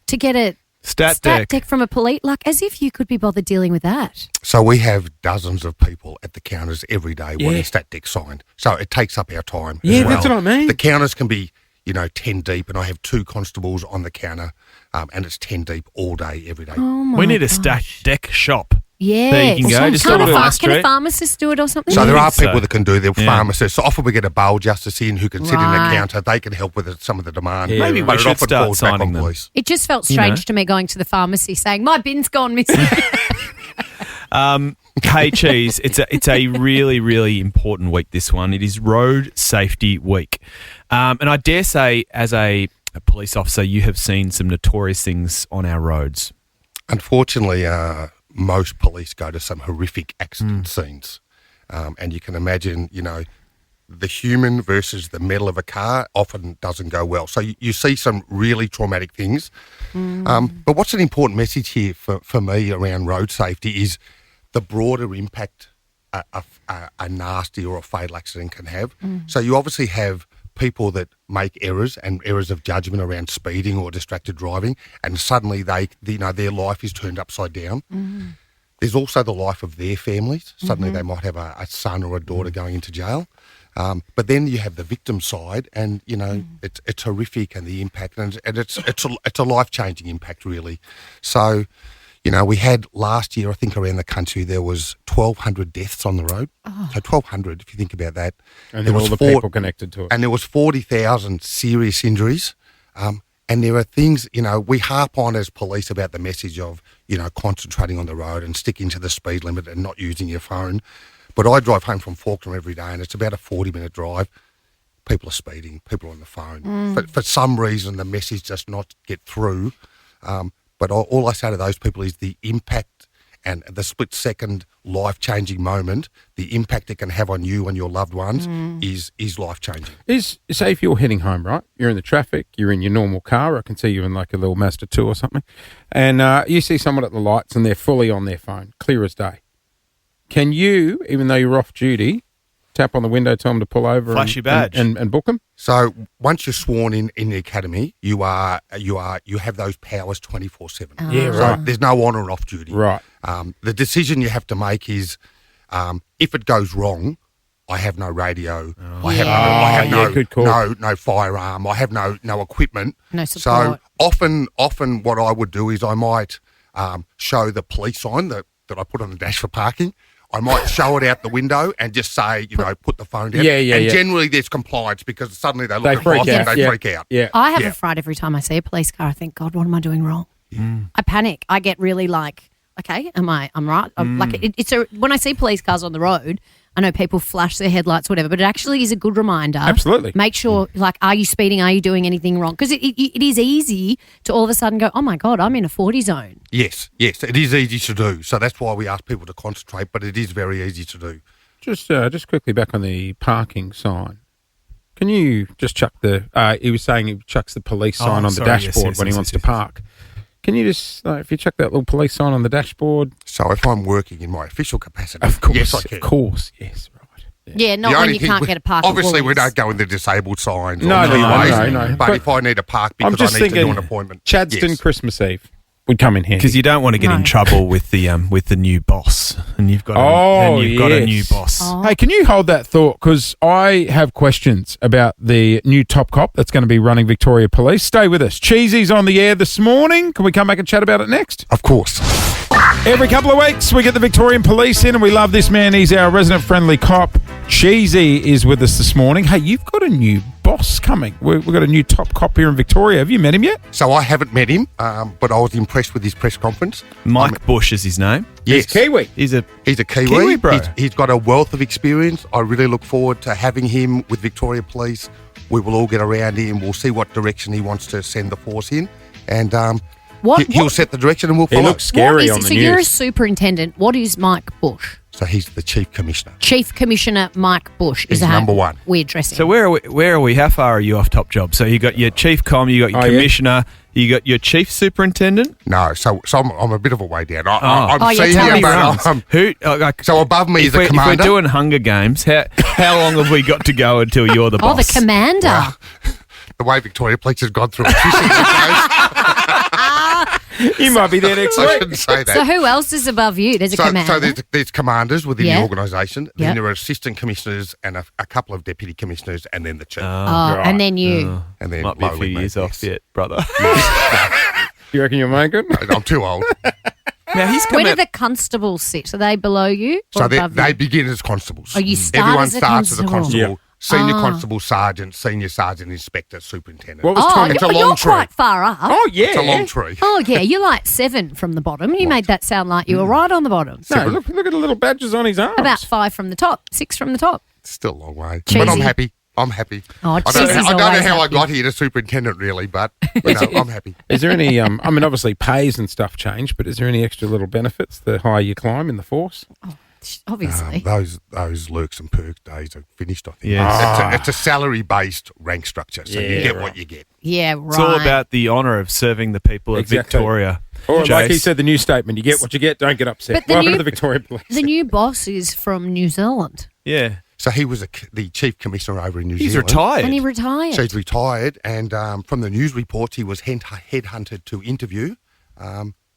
to get a stat deck from a police, like as if you could be bothered dealing with that. So we have dozens of people at the counters every day wanting stat deck signed. So it takes up our time. Yeah, as well. that's what I mean. The counters can be, 10 deep, and I have 2 constables on the counter, and it's 10 deep all day, every day. We need a stat deck shop. Yeah, there you can go. Just can a pharmacist do it or something? So there are people that can do. They're pharmacists. So often we get a bail justice in who can sit in the counter. They can help with some of the demand. Yeah, maybe we should start signing them. Police. It just felt strange to me going to the pharmacy saying, my bin's gone missing. Hey, Cheese, it's a really, really important week, this one. It is Road Safety Week. And I dare say, as a police officer, you have seen some notorious things on our roads. Unfortunately, most police go to some horrific accident scenes. And you can imagine, the human versus the metal of a car often doesn't go well. So you see some really traumatic things. But what's an important message here for me around road safety is the broader impact a nasty or a fatal accident can have. So you obviously have people that make errors and errors of judgment around speeding or distracted driving, and suddenly their life is turned upside down. There's also the life of their families. Suddenly they might have a son or a daughter going into jail. But then you have the victim side, and it's horrific, and the impact, and it's a life-changing impact, really. So, we had last year, I think around the country, there was 1,200 deaths on the road. So 1,200, if you think about that. And there was all the people connected to it. And there was 40,000 serious injuries. And there are things, we harp on as police about the message of, concentrating on the road and sticking to the speed limit and not using your phone. But I drive home from Falkland every day, and it's about a 40-minute drive. People are speeding, people are on the phone. For some reason, the message does not get through. But all I say to those people is the impact and the split-second life-changing moment, the impact it can have on you and your loved ones is life-changing. Say if you're heading home, right? You're in the traffic, you're in your normal car. I can see you in like a little Mazda 2 or something. And you see someone at the lights and they're fully on their phone, clear as day. Can you, even though you're off duty, tap on the window, tell them to pull over, flash your badge, and book them? So once you're sworn in the academy, you have those powers 24/7. Yeah, so right. There's no on or off duty. Right. The decision you have to make is, if it goes wrong, I have no radio. I have no firearm. I have no equipment. No support. So often what I would do is I might show the police sign that I put on the dash for parking. I might show it out the window and just say, put the phone down. And generally there's compliance because suddenly they look at us and they freak out. Yeah. I have a fright every time I see a police car. I think, God, what am I doing wrong? I panic. I get really like, okay, I'm right. When I see police cars on the road, I know people flash their headlights, whatever, but it actually is a good reminder. Absolutely. Make sure, are you speeding? Are you doing anything wrong? Because it is easy to all of a sudden go, oh my God, I'm in a 40 zone. Yes, it is easy to do. So that's why we ask people to concentrate, but it is very easy to do. Just quickly back on the parking sign. Can you just chuck he was saying he chucks the police sign on the dashboard when he wants to park. Can you just, if you chuck that little police sign on the dashboard? So if I'm working in my official capacity, of course, yes, I can. Of course, yes, right. Yeah, not when you can't get a park. Obviously, we don't go in the disabled signs. No. But if I need a park because I need to do an appointment. Chadston Christmas Eve would come in handy. Because you don't want to get in trouble with the new boss, and you've got a new boss. Oh. Hey, can you hold that thought? Because I have questions about the new top cop that's going to be running Victoria Police. Stay with us. Cheesy's on the air this morning. Can we come back and chat about it next? Of course. Every couple of weeks, we get the Victorian Police in, and we love this man. He's our resident-friendly cop. Cheesy is with us this morning. Hey, you've got a new boss coming. We've got a new top cop here in Victoria. Have you met him yet? So I haven't met him, but I was impressed with his press conference. Mike Bush is his name. Yes. He's Kiwi. He's a Kiwi bro. He's got a wealth of experience. I really look forward to having him with Victoria Police. We will all get around him. We'll see what direction he wants to send the force in. And he'll set the direction and we'll follow. He looks scary on the news. So you're a superintendent. What is Mike Bush? So he's the Chief Commissioner. Chief Commissioner Mike Bush is He's number one. we're dressing. So where are we? How far are you off top job? So you got your chief comm, you got your commissioner, you got your chief superintendent. No, so I'm a bit of a way down. Oh, I'm yeah, senior, tell me but I'm, Who? so above me is the If commander. we're doing Hunger Games, how long have we got to go until you're the oh, boss? the commander. Wow. The way Victoria Police has gone through it. She sees You might be there next I week. shouldn't say that. So who else is above you? There's a commander. So there's commanders within Yeah. the organisation. Then Yeah. there are assistant commissioners and a couple of deputy commissioners, and then the chief. and then you. And then Might be a below few me, years off yes. yet, brother. You reckon you'll make it? I'm too old. Now he's Where come do out. the constables sit? Are they below you or So above they you? begin as constables. Oh, you start Everyone as a starts as a constable. constable. Senior Ah. constable, sergeant, senior sergeant, inspector, superintendent. What was Oh, Tom? It's a you're long tree. quite far up. Oh, yeah. It's a long tree. Oh, yeah, you're like 7 from the bottom. You made that sound like you were right on the bottom. No, look at the little badges on his arms. About 5 from the top, 6 from the top. It's still a long way. Cheesy. But I'm happy. I'm happy. Oh, I don't Cheesy's know always how I happy. got here to superintendent, really, but I'm happy. Is there any, I mean, obviously pays and stuff change, but is there any extra little benefits the higher you climb in the force? Obviously. Those lurks and perks days are finished, I think. Yes. It's a salary-based rank structure, so you get what you get. Yeah, right. It's all about the honour of serving the people of Exactly. Victoria. Or like he Jace. said, the new statement, you get what you get, don't get upset. But the Welcome new- to the Victoria Police. The new boss is from New Zealand Yeah. So he was the chief commissioner over in New He's Zealand. retired. and he retired. So he's retired, and from the news reports, he was headhunted to interview,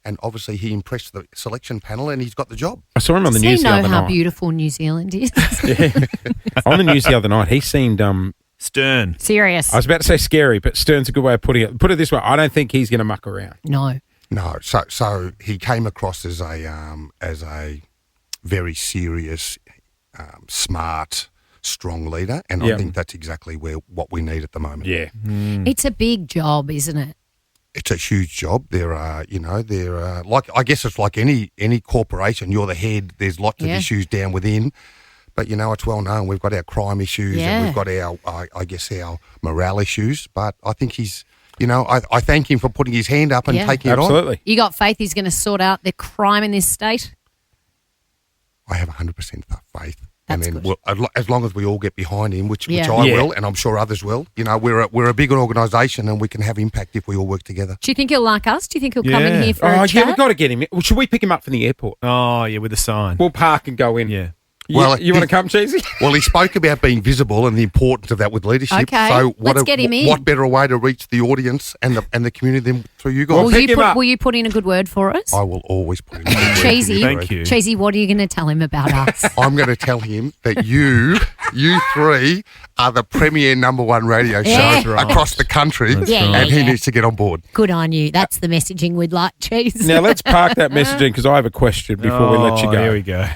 and obviously he impressed the selection panel, and he's got the job. I saw him on the Does he news the know other how night. beautiful New Zealand is? On the news the other night, he seemed, Stern. Serious. I was about to say scary, but stern's a good way of putting it. Put it this way, I don't think he's going to muck around. No. No, so he came across as a very serious, smart, strong leader, and Yep. I think that's exactly what we need at the moment. Yeah. It's a big job, isn't it? It's a huge job. There are like, I guess it's like any corporation. You're the head. There's lots of Yeah. issues down within, but it's well known. We've got our crime issues, Yeah. and we've got our morale issues. But I think he's, I thank him for putting his hand up and Yeah. taking it on. Absolutely. You got faith he's going to sort out the crime in this state? I have 100% faith. That's and then good. as long as we all get behind him, which Yeah. I Yeah. will, and I'm sure others will. We're a big organisation, and we can have impact if we all work together. Do you think he'll like us? Do you think he'll come in Yeah. here for Oh, a yeah, chat? we've got to get him. Well, should we pick him up from the airport? Oh, yeah, with a sign. We'll park and go in. Yeah. Well, you want to come, Cheesy? Well, he spoke about being visible and the importance of that with leadership. Okay, So let's get him in. What better way to reach the audience and the community than through you guys? Well, pick him up. Will you put in a good word for us? I will always put in a good word for Cheesy. Thank you. Cheesy, what are you going to tell him about us? I'm going to tell him that you three are the premier number one radio show Yeah. That's right. across the country, Yeah, and yeah, he yeah. needs to get on board. Good on you. That's the messaging we'd like, Cheese. Now, let's park that messaging because I have a question before we let you go. Here we go.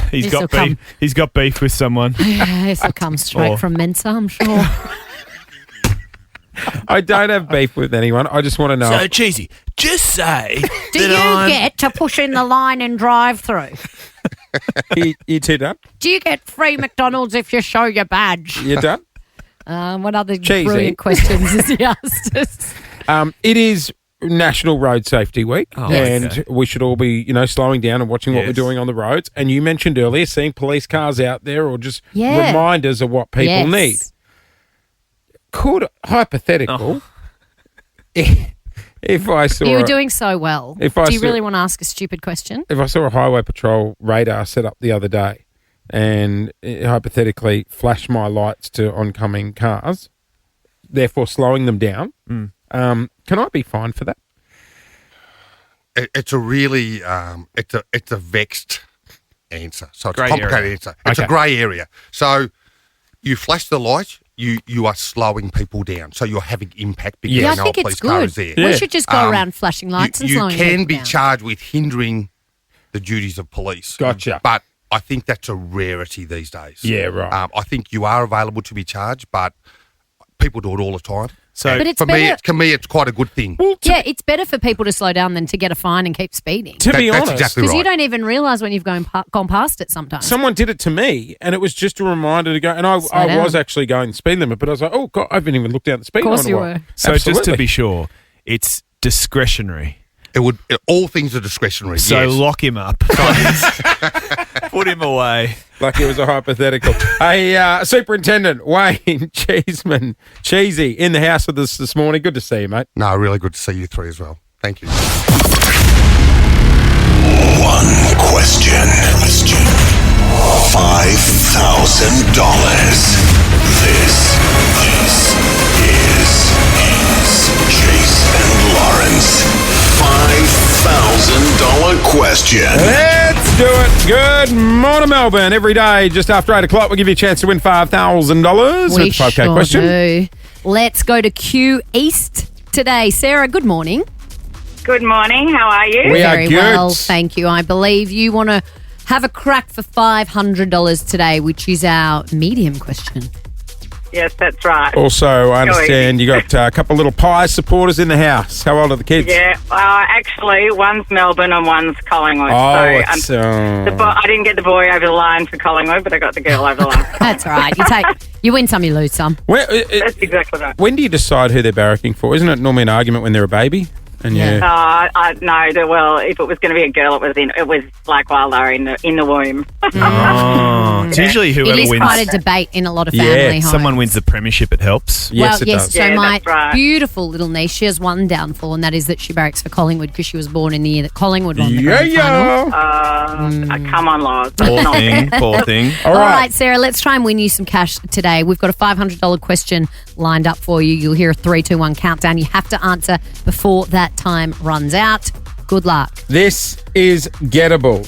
He's This'll got beef. come. He's got beef with someone. This will come straight Oh. from Mensa, I'm sure. I don't have beef with anyone. I just want to know. Cheesy, just say Do you get to push in the line and drive through? You two done? Do you get free McDonald's if you show your badge? You done? What other Cheesy. brilliant questions has he asked us? It is National Road Safety Week, Oh, and okay. we should all be, slowing down and watching what we're Yes. doing on the roads. And you mentioned earlier seeing police cars out there or just Yeah. reminders of what people Yes. need. Could, hypothetical, if I saw You were a- doing so well. If I Do you saw- really want to ask a stupid question? if I saw a highway patrol radar set up the other day and hypothetically flash my lights to oncoming cars, therefore slowing them down, can I be fined for that? It's a really it's a vexed answer. So it's Grey a complicated area. answer. It's Okay. a grey area. So you flash the light, you are slowing people down. So you're having impact because Yeah, I no think police it's car good. is there. We should just go Um, around flashing lights and you slowing can people be down. charged with hindering the duties of police. Gotcha. But I think that's a rarity these days. Yeah, right. I think you are available to be charged, but people do it all the time. So- And But it's for better- me, it's quite a good thing. Yeah, it's better for people to slow down than to get a fine and keep speeding. To be That's honest, exactly Because right. you don't even realise when you've gone past it sometimes. someone did it to me, and it was just a reminder to go. And I down. was actually going the speed limit, but I was like, oh God, I haven't even looked down the speed Of course limit. you in a while. were. So just to Absolutely. be sure, it's discretionary. All things are discretionary. So yes. lock him up. Put him away. Like it was a hypothetical. Hey, Superintendent Wayne Cheeseman, Cheesy, in the house with us this morning. Good to see you, mate. No, really good to see you three as well. Thank you. One question. $5,000. This is Jase and Lawrence. $5,000 question. Let's do it. Good morning, Melbourne. Every day, just after 8 o'clock, we'll give you a chance to win $5,000. We It's a 5K sure question. do. Let's go to Q East today. Sarah, good morning. Good morning. How are you? We are Very good. well, thank you. I believe you want to have a crack for $500 today, which is our medium question. Yes, that's right. Also, I understand you got a couple of little Pie supporters in the house. How old are the kids? Yeah, actually, one's Melbourne and one's Collingwood. Oh, it's... I didn't get the boy over the line for Collingwood, but I got the girl over the line. That's all right. You win some, you lose some. That's exactly right. When do you decide who they're barracking for? Isn't it normally an argument when they're a baby? And No, well, if it was going to be a girl, it was like while they were in the womb. Oh, it's usually whoever It is wins. quite a debate in a lot of family homes. Someone wins the premiership, it helps. Well, yes. So my that's right. beautiful little niece, she has one downfall, and that is that she barracks for Collingwood because she was born in the year that Collingwood won the grand final. Come on, Lars. Poor thing. All right, Sarah, let's try and win you some cash today. We've got a $500 question lined up for you. You'll hear a 3, 2, 1 countdown. You have to answer before that time runs out. Good luck. This is gettable.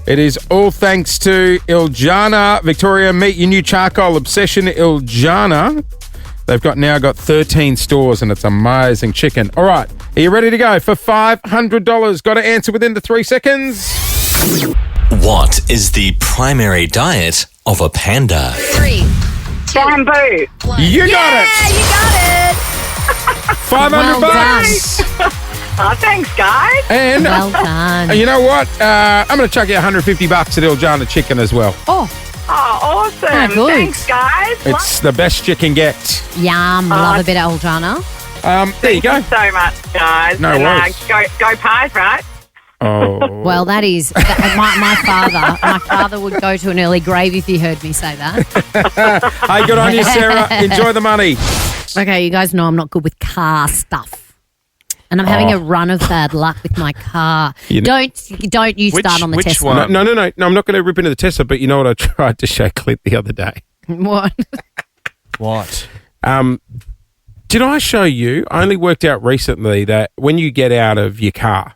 It is all thanks to Iljana. Victoria, meet your new charcoal obsession, Iljana. They've now got 13 stores and it's amazing chicken. All right, are you ready to go for $500? Got to answer within the 3 seconds. What is the primary diet of a panda? 3. Bamboo. You got it. You got it. $500. Oh, thanks, guys. And Well done. you know what? I'm going to chuck you $150 at Iljana chicken as well. Oh, awesome. Ah, good. Thanks, guys. It's the best you can get. yum. Love a bit of Oljana. There you go. Thank you so much, guys. No worries. Go Pies, right? Oh. Well, that is my father. My father would go to an early grave if he heard me say that. Hey, good on you, Sarah. Enjoy the money. Okay, you guys know I'm not good with car stuff. And I'm having a run of bad luck with my car. Don't you start on the which Tesla. one? No, I'm not going to rip into the Tesla, but you know what I tried to show Clint the other day? What? What? Did I show you? I only worked out recently that when you get out of your car,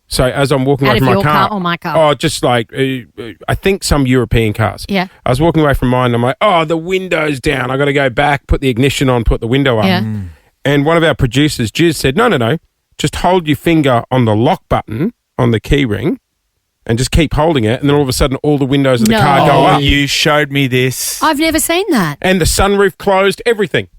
so as I'm walking Out away of from my your car, car or my car? Oh, just like I think some European cars. Yeah. I was walking away from mine, and I'm like, oh, the window's down. I got to go back, put the ignition on, put the window up. Yeah. And one of our producers, Jase, said, no, just hold your finger on the lock button on the key ring, and just keep holding it, and then all of a sudden, all the windows of the car go Oh, up, you showed me this. I've never seen that. and the sunroof closed, everything.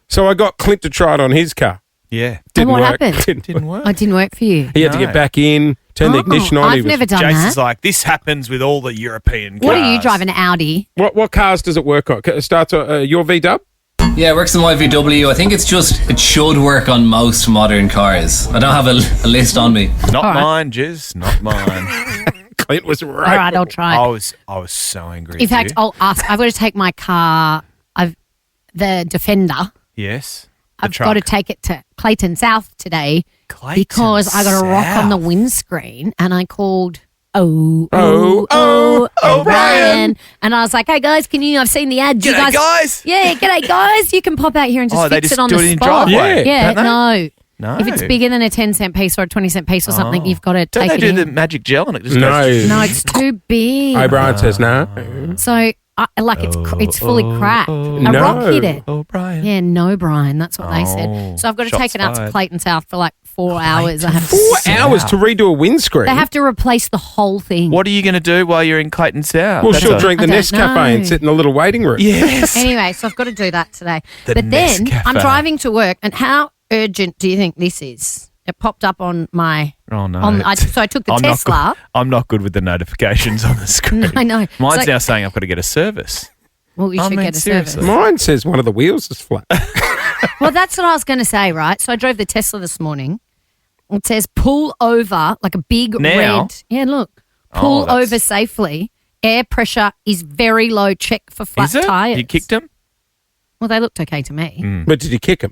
So I got Clint to try it on his car. Yeah. Didn't what work. happened? Didn't work. Oh, it didn't work for you. He had to get back in, turn the ignition on. I've never done Jason's that. like, this happens with all the European cars. What are you driving, an Audi? What cars does it work on? It starts your VW? Yeah, it works on my VW. I think it should work on most modern cars. I don't have a list on me. Not All right. mine, Jiz. Not mine. Clint was All right, I'll try. I was so angry. In at fact, you. I'll ask. I've got to take my car, the Defender. Yes. The I've truck. got to take it to Clayton South today Clayton because I got a rock on the South. windscreen and I called Brian. Brian. And I was like, hey guys, I've seen the ad. You G'day, guys. Yeah, g'day guys. You can pop out here and just Oh, they fix just it on do the it in spot. driveway, Yeah, don't they? no. No. If it's bigger than a 10-cent piece or a 20-cent piece or something, you've got to Don't take they it do in. the magic gel and it just No. goes... No, it's too big. O'Brien says no. So, it's fully cracked. A No. rock hit it. Oh, Brian. Yeah, no, Brian. That's what they Oh, said. So I've got to shots take it out to fired. Clayton South for like 4 hours. I have to 4 hours to redo a windscreen? They have to replace the whole thing. What are you going to do while you're in Clayton South? Well, That's she'll a- drink the I don't Nescafe know. and sit in the little waiting room. Yes. Anyway, so I've got to do that today. The But then Nescafe. I'm driving to work, and how urgent do you think this is? It popped up on my. Oh, no. So I took the I'm not Tesla. good- I'm not good with the notifications on the screen. I know. Mine's So- now saying I've got to get a service. Well, you I should mean, get a seriously. service. Mine says one of the wheels is flat. Well, that's what I was going to say, right? So I drove the Tesla this morning. It says pull over, like a big Now? red. Yeah, look. pull that's- over safely. Air pressure is very low. Check for flat Is it? tyres. You kicked him? Well, they looked okay to me. But did you kick him?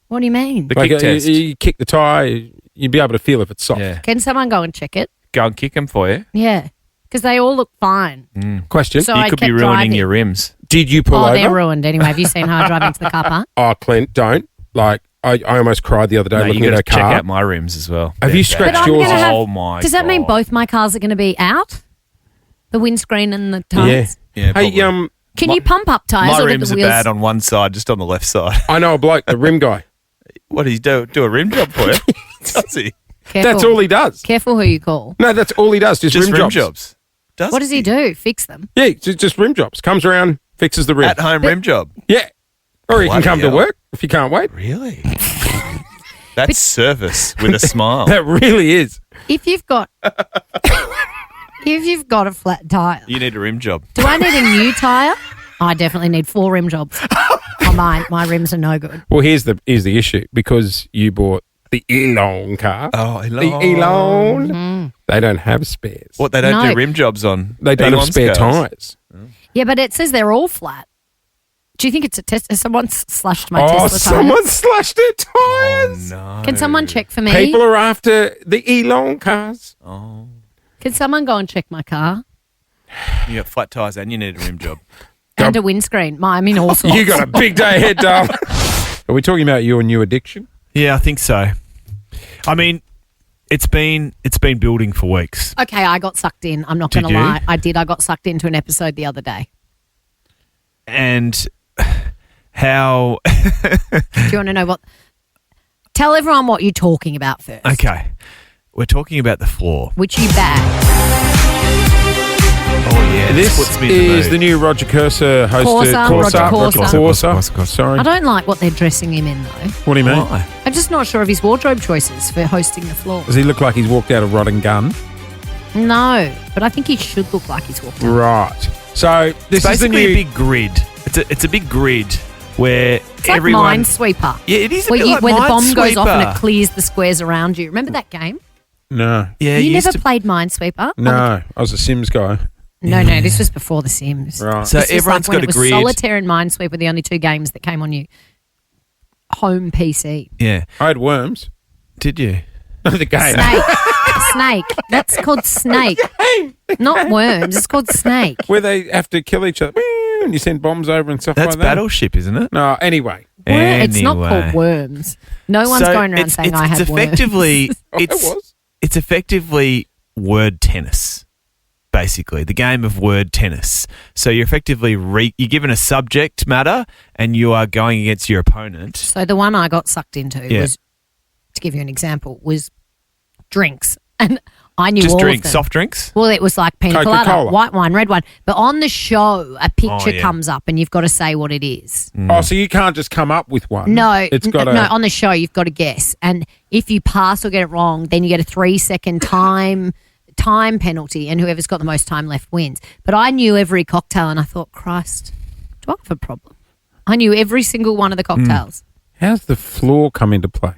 What do you mean? The kick test. You kick the tyre, you'd be able to feel if it's soft. Yeah. Can someone go and check it? Go and kick him for you. Yeah, because they all look fine. Question. So You I could be kept ruining driving. your rims. Did you pull They're over? ruined anyway. Have you seen how I drive into the car park? Oh, Clint, don't. Like, I almost cried the other day No, looking you at got her to check car. out my rims as well. Have They're you bad. scratched But I'm yours? gonna have- Oh my Does that mean God. both my cars are going to be out? The windscreen and the tyres? Yeah, Hey, probably. Can you pump up tyres My or do rims the are wheels? bad on one side, just on the left side. I know a bloke, the rim guy. What does he do? Do a rim job for you? Does he? Careful. That's all he does. Careful who you call. No, that's all he does. Just rim jobs. Does What does he do? Fix them? Yeah, just rim jobs. Comes around, fixes the rim. At home rim job. Yeah. Or he can Bloody come to hell. work if you can't wait. Really? That's service with a smile. That really is. If you've got a flat tyre, You need a rim job. do I need a new tyre? I definitely need 4 rim jobs. Oh, my rims are no good. Well, here's the issue. Because you bought the Elon car. Oh, The Elon. They don't have spares. What, they don't No. do rim jobs on? They don't have Elon's spare cars? tyres. Yeah, but it says they're all flat. Do you think it's a test? Has someone slashed my Oh, Tesla tyres? someone slashed their tyres. No. Can someone check for me? People are after the Elon cars. Oh. Can someone go and check my car? You got flat tyres and you need a rim job. And a windscreen. I mean, all sorts. You got a big day ahead, darling. Are we talking about your new addiction? Yeah, I think so. I mean, it's been building for weeks. Okay, I got sucked in. I'm not going Did to you? lie. I did. I got sucked into an episode the other day. And how... Do you want to know what? Tell everyone what you're talking about first. Okay. We're talking about the floor. Which you bag. Oh, yeah. This puts me in is the new Roger Corsa hosted. Corsa. Sorry. I don't like what they're dressing him in, though. What do you mean? Why? I'm just not sure of his wardrobe choices for hosting the floor. Does he look like he's walked out of Rod and Gun? No, but I think he should look like he's walking. Right. So this It's is the basically new. a big grid. It's a big grid where It's like everyone... Minesweeper. Yeah, it is a Where, bit like where the bomb goes off and it Minesweeper. clears the squares around you. Remember that game? No. Yeah, you used never to- played Minesweeper? No. I was a Sims guy. No, this was before The Sims. Right. So This was everyone's like when got a it was grid. Solitaire and Minesweeper were the only 2 games that came on your home PC. Yeah. I had worms. Did you? The game. Snake. That's called Snake. Not worms. It's called Snake. Where they have to kill each other. And you send bombs over and stuff That's like that. Battleship, isn't it? No, anyway. It's not called worms. No one's So going around it's- saying it's- I had it's effectively, worms. it's, it's effectively word tennis, basically, the game of word tennis. So you're effectively you're given a subject matter and you are going against your opponent. So the one I got sucked into Yeah. was, to give you an example, was drinks. And I knew Just all drinks, of them. soft drinks? Well, it was like pina colada, Coca-Cola. white wine, red wine. But on the show, a picture yeah. comes up and you've got to say what it is. Oh, so you can't just come up with one. No, It's got no. On the show, you've got to guess, and if you pass or get it wrong, then you get a 3-second time penalty, and whoever's got the most time left wins. But I knew every cocktail, and I thought, Christ, do I have a problem? I knew every single one of the cocktails. How's the floor come into play?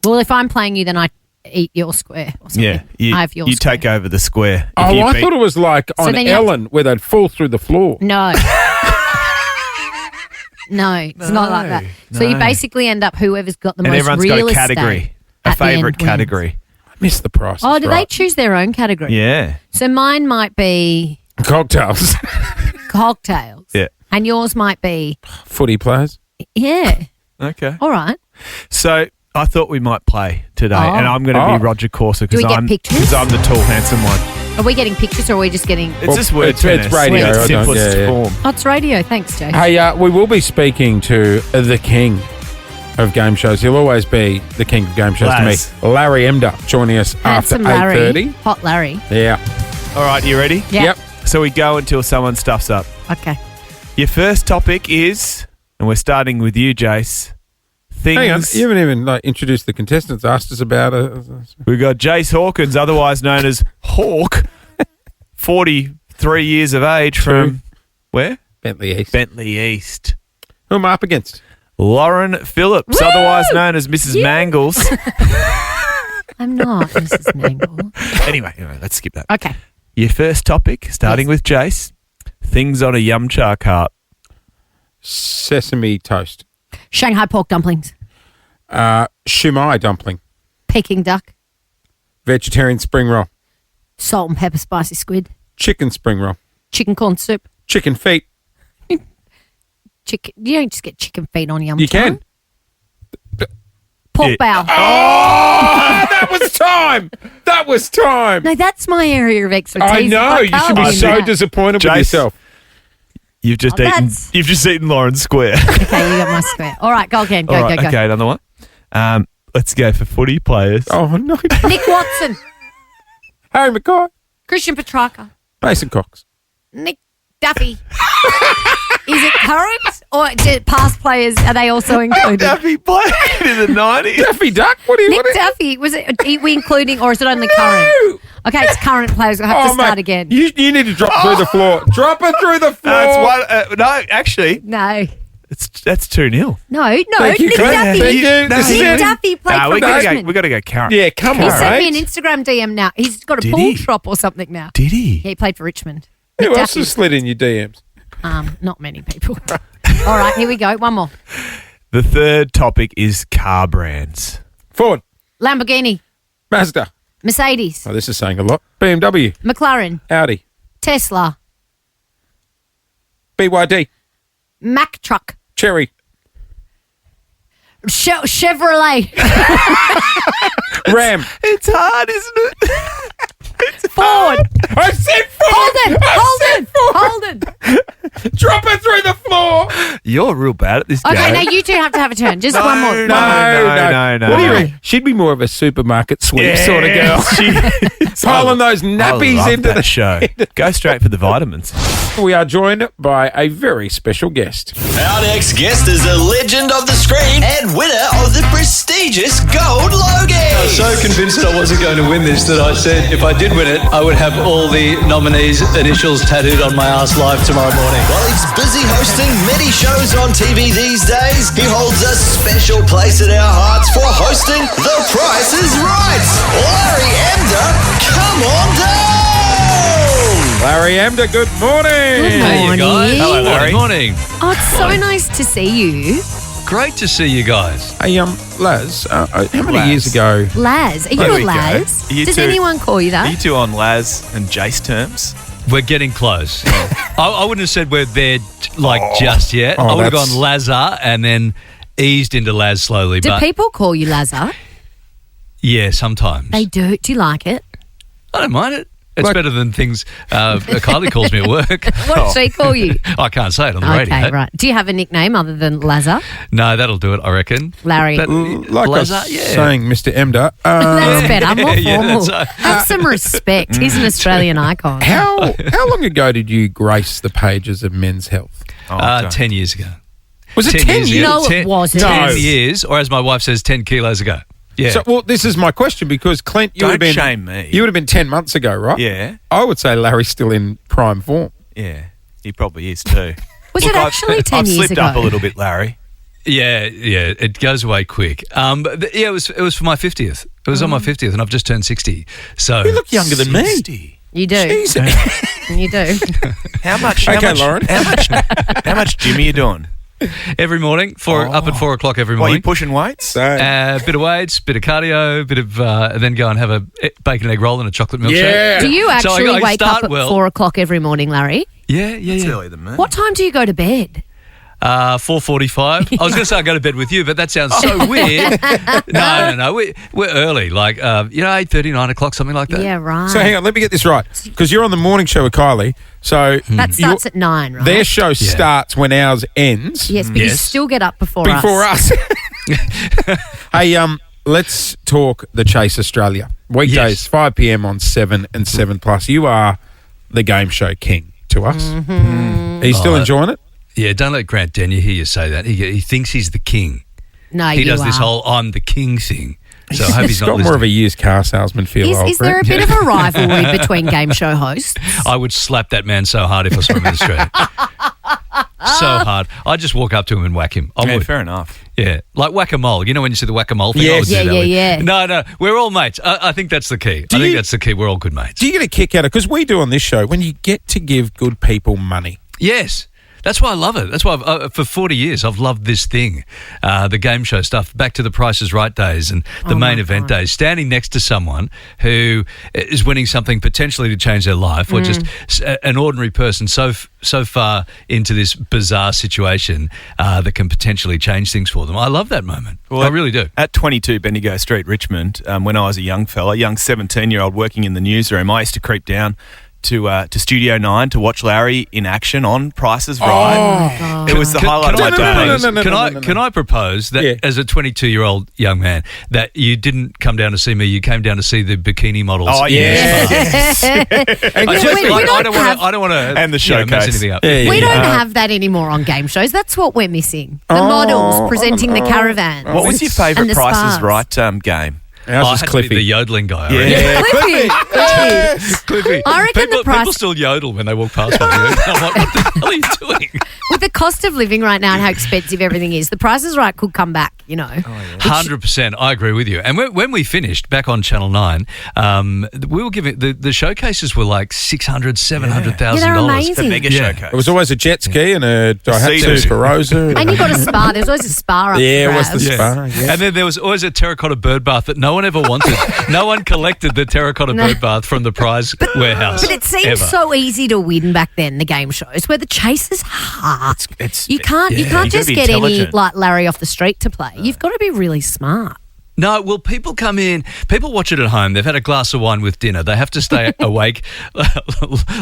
Well, if I'm playing you, then I eat your square or something. Yeah, you, I have your you square. take over the square. Oh, you I beat- thought it was like So on then you have Ellen where they'd fall through the floor. No. No, it's not like that. So you no. basically end up whoever's got the and most everyone's real got a estate category, a at the end favourite wins. category. I missed the price. Oh, do they choose their own category? Yeah. So mine might be Cocktails. cocktails. Yeah. And yours might be, Footy players. yeah. Okay. All right. So I thought we might play today, Oh. and I'm going to Oh. be Roger Corsa Do we get pictures? because I'm the tall, handsome one. Are we getting pictures or are we just getting... It's just word it's tennis. radio, in its I don't- simplest yeah, yeah. form. Oh, it's radio. Thanks, Jase. Hey, we will be speaking to the king of game shows. He'll always be the king of game shows Laz. to me. Larry Emder joining us Handsome after Larry. 8:30. Hot Larry. Yeah. All right, you ready? Yeah. Yep. So we go until someone stuffs up. Okay. Your first topic is, and we're starting with you, Jase. Things. Hang on. You haven't even introduced the contestants. Asked us about it. We've got Jase Hawkins, otherwise known as Hawk, 43 years of age from where? Bentley East. Bentley East. Who am I up against? Lauren Phillips, otherwise known as Mrs. Mangles. I'm not Mrs. Mangle. Anyway, let's skip that. Okay. Your first topic, starting with Jase. Things on a yum cha cart. Sesame toast. Shanghai pork dumplings. Shumai dumpling. Peking duck. Vegetarian spring roll. Salt and pepper spicy squid. Chicken spring roll. Chicken corn soup. Chicken feet. Chicken. You don't just get chicken feet on yum. You can. Pork bow. Oh, that was time. That was time. No, that's my area of expertise. I know. You should be so disappointed. disappointed with Jase. yourself. You've just Oh, eaten. that's- You've just eaten Lauren's square. Okay, you got my square. All right, go again. Go, All right, go, go. okay, another one. Let's go for footy players. Oh, no. Nick Watson. Harry McCoy. Christian Petrarca. Mason Cox. Nick Duffy. Is it current or past players? Are they also included? Duffy played in the 90s. Daffy Duck? What are you Nick Duffy. Was it? Are we including or is it only current? Okay, it's current players. We'll have to start mate, again. You need to drop through the floor. Drop it through the floor. That's one. No, actually, No. that's 2-0. No, Thank you, Nick Clint. Duffy. Thank you. This is Nick it. Duffy played for we Richmond. got to go current. Yeah, come He on. sent me mate. an Instagram DM now. He's got a Did pool he? shop or something now. Did he? Yeah, he played for Richmond. Who Nick else Duffy. has slid in your DMs? Not many people. All right, here we go. One more. The third topic is car brands. Ford. Lamborghini, Mazda. Mercedes, Oh, this is saying a lot. BMW. McLaren, Audi. Tesla, BYD. Mack truck, Cherry. Chevrolet, Ram. It's hard, isn't it? Ford, I said Ford. Holden. Drop it through the floor. You're real bad at this game. Okay, now you two have to have a turn. Just one more. No. What do you reckon? She'd be more of a supermarket sweep sort of girl. Piling those nappies I love into that the show. Go straight for the vitamins. We are joined by a very special guest. Our next guest is a legend of the screen and winner of the prestigious Gold Logie. I was so convinced that I wasn't going to win this that I said if I did win it, I would have all the nominees' initials tattooed on my ass live tomorrow morning. While he's busy hosting many shows on TV these days, he holds a special place in our hearts for hosting The Price is Right. Larry Emder, come on down! Larry Emder, good morning. Good Hey, you guys. morning. Hello, Larry. Morning. Oh, it's so nice to see you. Great to see you guys. Hey, Laz, how many Laz. years ago? Laz. Are you There a we go. Laz? Are you Does two- anyone call you Are you that? two on Laz and Jase terms? We're getting close. I wouldn't have said we're there just yet. Oh, I would have that's- gone Lazar and then eased into Laz slowly. Do but people call you Lazar? yeah, sometimes. They do. Do you like it? I don't mind it. It's Like- better than things Kylie calls me at work. What does she call you? I can't say it on the radio. Okay, right. Do you have a nickname other than Lazar? No, that'll do it, I reckon. Larry. Like I was Lazar, yeah. saying, Mr. Emder, That's better. More Yeah, formal. that's- Have some respect. He's an Australian icon. how long ago did you grace the pages of Men's Health? 10 years ago. Was it 10 years? No, it wasn't. 10 No. years, or as my wife says, 10 kilos ago. Yeah. So, well, this is my question because Clint, you would have Don't been shame me. You would have been 10 months ago, right? Yeah. I would say Larry's still in prime form. Yeah, he probably is too. Was it actually 10 I've years slipped ago? up a little bit, Larry. Yeah, it goes away quick. It was for my 50th. It was on my 50th, and I've just turned 60. So You look younger than me. 60. You do. Jesus. You do. How much? Okay, Lauren. How much gym are you doing? every morning, up at 4 o'clock every What, are morning. you pushing weights? Bit of weights, bit of cardio, bit of then go and have a bacon egg roll and a chocolate milkshake. Yeah. Do you So actually I wake start up at well. 4 o'clock every morning, Larry? Yeah. It's earlier than me. What time do you go to bed? 4:45. I was going to say I go to bed with you, but that sounds so weird. No. We're early, like 8:30, 9 o'clock, something like that. Yeah, right. So hang on, let me get this right. Because you're on the morning show with Kylie. So That starts at 9, right? their show starts when ours ends. Yes, but you Yes. still get up before Us. Hey, let's talk the Chase Australia. Weekdays, Yes. 5 p.m. on 7 and 7 Plus. You are the game show king to us. Are you still enjoying it? Yeah, don't let Grant Denyer hear you say that. He thinks he's the king. No, He you does this are. whole "I'm the king" thing. So I hope he's He's not got listening. more of a used car salesman feel. Is there a bit of a rivalry between game show hosts? I would slap that man so hard if I saw him in the street. So hard. I'd just walk up to him and whack him. I would. Fair enough. Yeah, like whack-a-mole. You know when you see the whack-a-mole thing? I would do that with- No, we're all mates. I think that's the key. I think that's the key. We're all good mates. Do you get a kick out of, because we do on this show, when you get to give good people money? Yes. That's why I love it. That's why for 40 years I've loved this thing, the game show stuff, back to the Price is Right days and the main event days, standing next to someone who is winning something potentially to change their life or just an ordinary person so far into this bizarre situation that can potentially change things for them. I love that moment. Well, I really do. At 22 Bendigo Street, Richmond, when I was a young 17-year-old working in the newsroom, I used to creep down to Studio 9 to watch Larry in action on Price is Right. It was the highlight of my day. Can I propose that as a 22-year-old young man that you didn't come down to see me, you came down to see the bikini models? Oh, yes. I don't want to and the showcase. mess anything up. We don't have that anymore on game shows. That's what we're missing. The models presenting the caravans. What was your favourite Price is Right game? Ours is Cliffy, the yodeling guy. Yeah. Cliffy. I reckon people still yodel when they walk past me. I'm like, what the hell are you doing? With the cost of living right now and how expensive everything is, the Price is Right could come back, 100%. I agree with you. And when we finished back on Channel 9, we were giving the showcases were like $600,000, $700,000. they're amazing. The mega showcase. It was always a jet ski and a Daihatsu for Rosa. And you got a spa. There's always a spa up it was grabs. the spa. Yeah. And then there was always a terracotta bird bath that no one ever wanted. No one collected the terracotta bird bath from the prize warehouse. But it seemed ever. so easy to win back then, the game shows, where the chase is hard. You can't just get any like Larry off the street to play. You've got to be really smart. No, well, people come in, people watch it at home. They've had a glass of wine with dinner. They have to stay awake,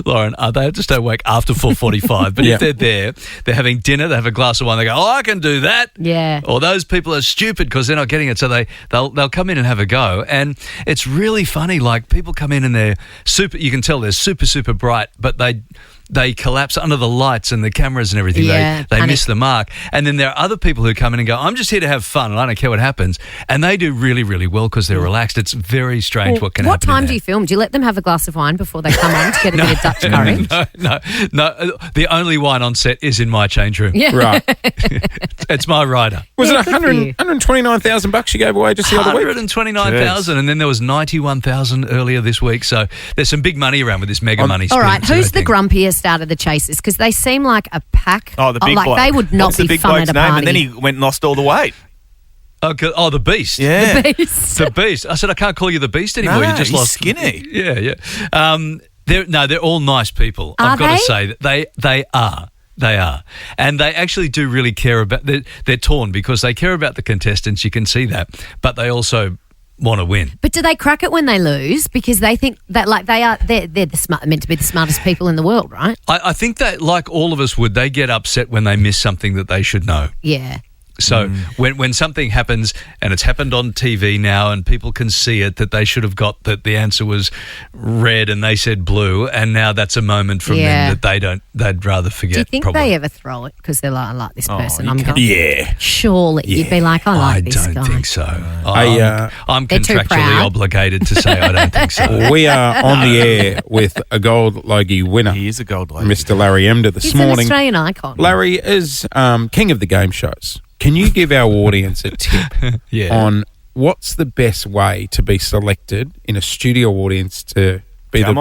Lauren, they have to stay awake after 4:45. But if they're there, they're having dinner, they have a glass of wine, they go, I can do that. Yeah. Or those people are stupid because they're not getting it. So they'll come in and have a go. And it's really funny. Like, people come in and they're super, you can tell they're super, super bright, but they collapse under the lights and the cameras and everything. Yeah, they miss the mark. And then there are other people who come in and go, I'm just here to have fun and I don't care what happens. And they do really, really well because they're relaxed. It's very strange what can happen. What time do you film? Do you let them have a glass of wine before they come on to get a bit of Dutch courage? No. The only wine on set is in my change room. Yeah. Right. It's my rider. Was it $129,000 you gave away just the other week? $129,000, and then there was $91,000 earlier this week. So there's some big money around with this mega money. All right, who's the grumpiest out of the chasers? Because they seem like a pack. Oh, the big bloke. They would not What's be the big fun bloke's at a name? party. And then he went and lost all the weight. Oh, the Beast. Yeah. The Beast. The Beast. I said, I can't call you the Beast anymore. No, you just he's lost skinny. Yeah. They're all nice people. I've got to say that they are. They are. And they actually do really care about they're torn because they care about the contestants, you can see that, but they also want to win. But do they crack it when they lose? Because they think that they're meant to be the smartest people in the world, right? I think that, like all of us would, they get upset when they miss something that they should know. Yeah. So when something happens, and it's happened on TV now and people can see it, that they should have got that the answer was red and they said blue, and now that's a moment from them that they'd rather forget. Do you think probably. they ever throw it because they're like, I like this person? Yeah. You'd be like, I like this guy. I don't think so. I'm They're too contractually proud. obligated to say I don't think so. We are on the air with a Gold Logie winner. He is a gold logie. Mr. Larry Emder this He's morning. an Australian icon. Larry is king of the game shows. Can you give our audience a tip on what's the best way to be selected in a studio audience to be the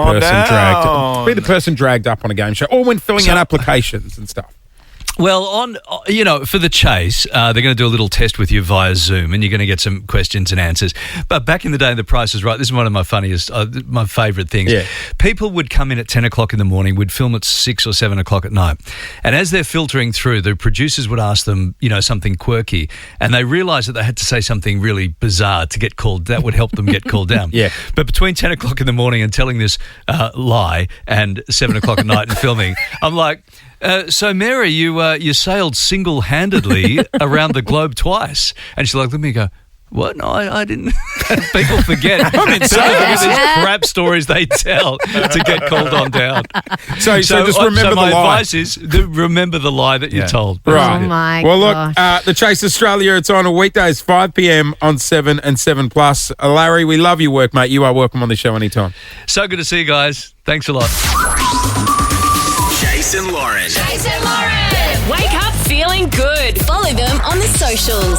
person dragged up on a game show, or when filling out applications and stuff? Well, for the chase, they're going to do a little test with you via Zoom, and you're going to get some questions and answers. But back in the day, The Price is Right. This is one of my funniest, my favourite things. Yeah. People would come in at 10 o'clock in the morning, would film at 6 or 7 o'clock at night. And as they're filtering through, the producers would ask them, something quirky, and they realised that they had to say something really bizarre to get called. That would help them get called down. Yeah. But between 10 o'clock in the morning and telling this lie and 7 o'clock at night and filming, I'm like... so Mary, you sailed single-handedly around the globe twice, and she's like, let me go. What? No, I didn't. People forget. These crap stories they tell to get called on down. So just remember the lie. My advice is remember the lie that you told. Right. Oh my well, gosh. look, the Chase Australia, it's on weekdays 5 p.m. on 7 and 7 Plus. Larry, we love your work, mate. You are welcome on the show anytime. So good to see you guys. Thanks a lot. Jase Jase and Lauren. Jase and Lauren. Wake up feeling good. Follow them on the socials.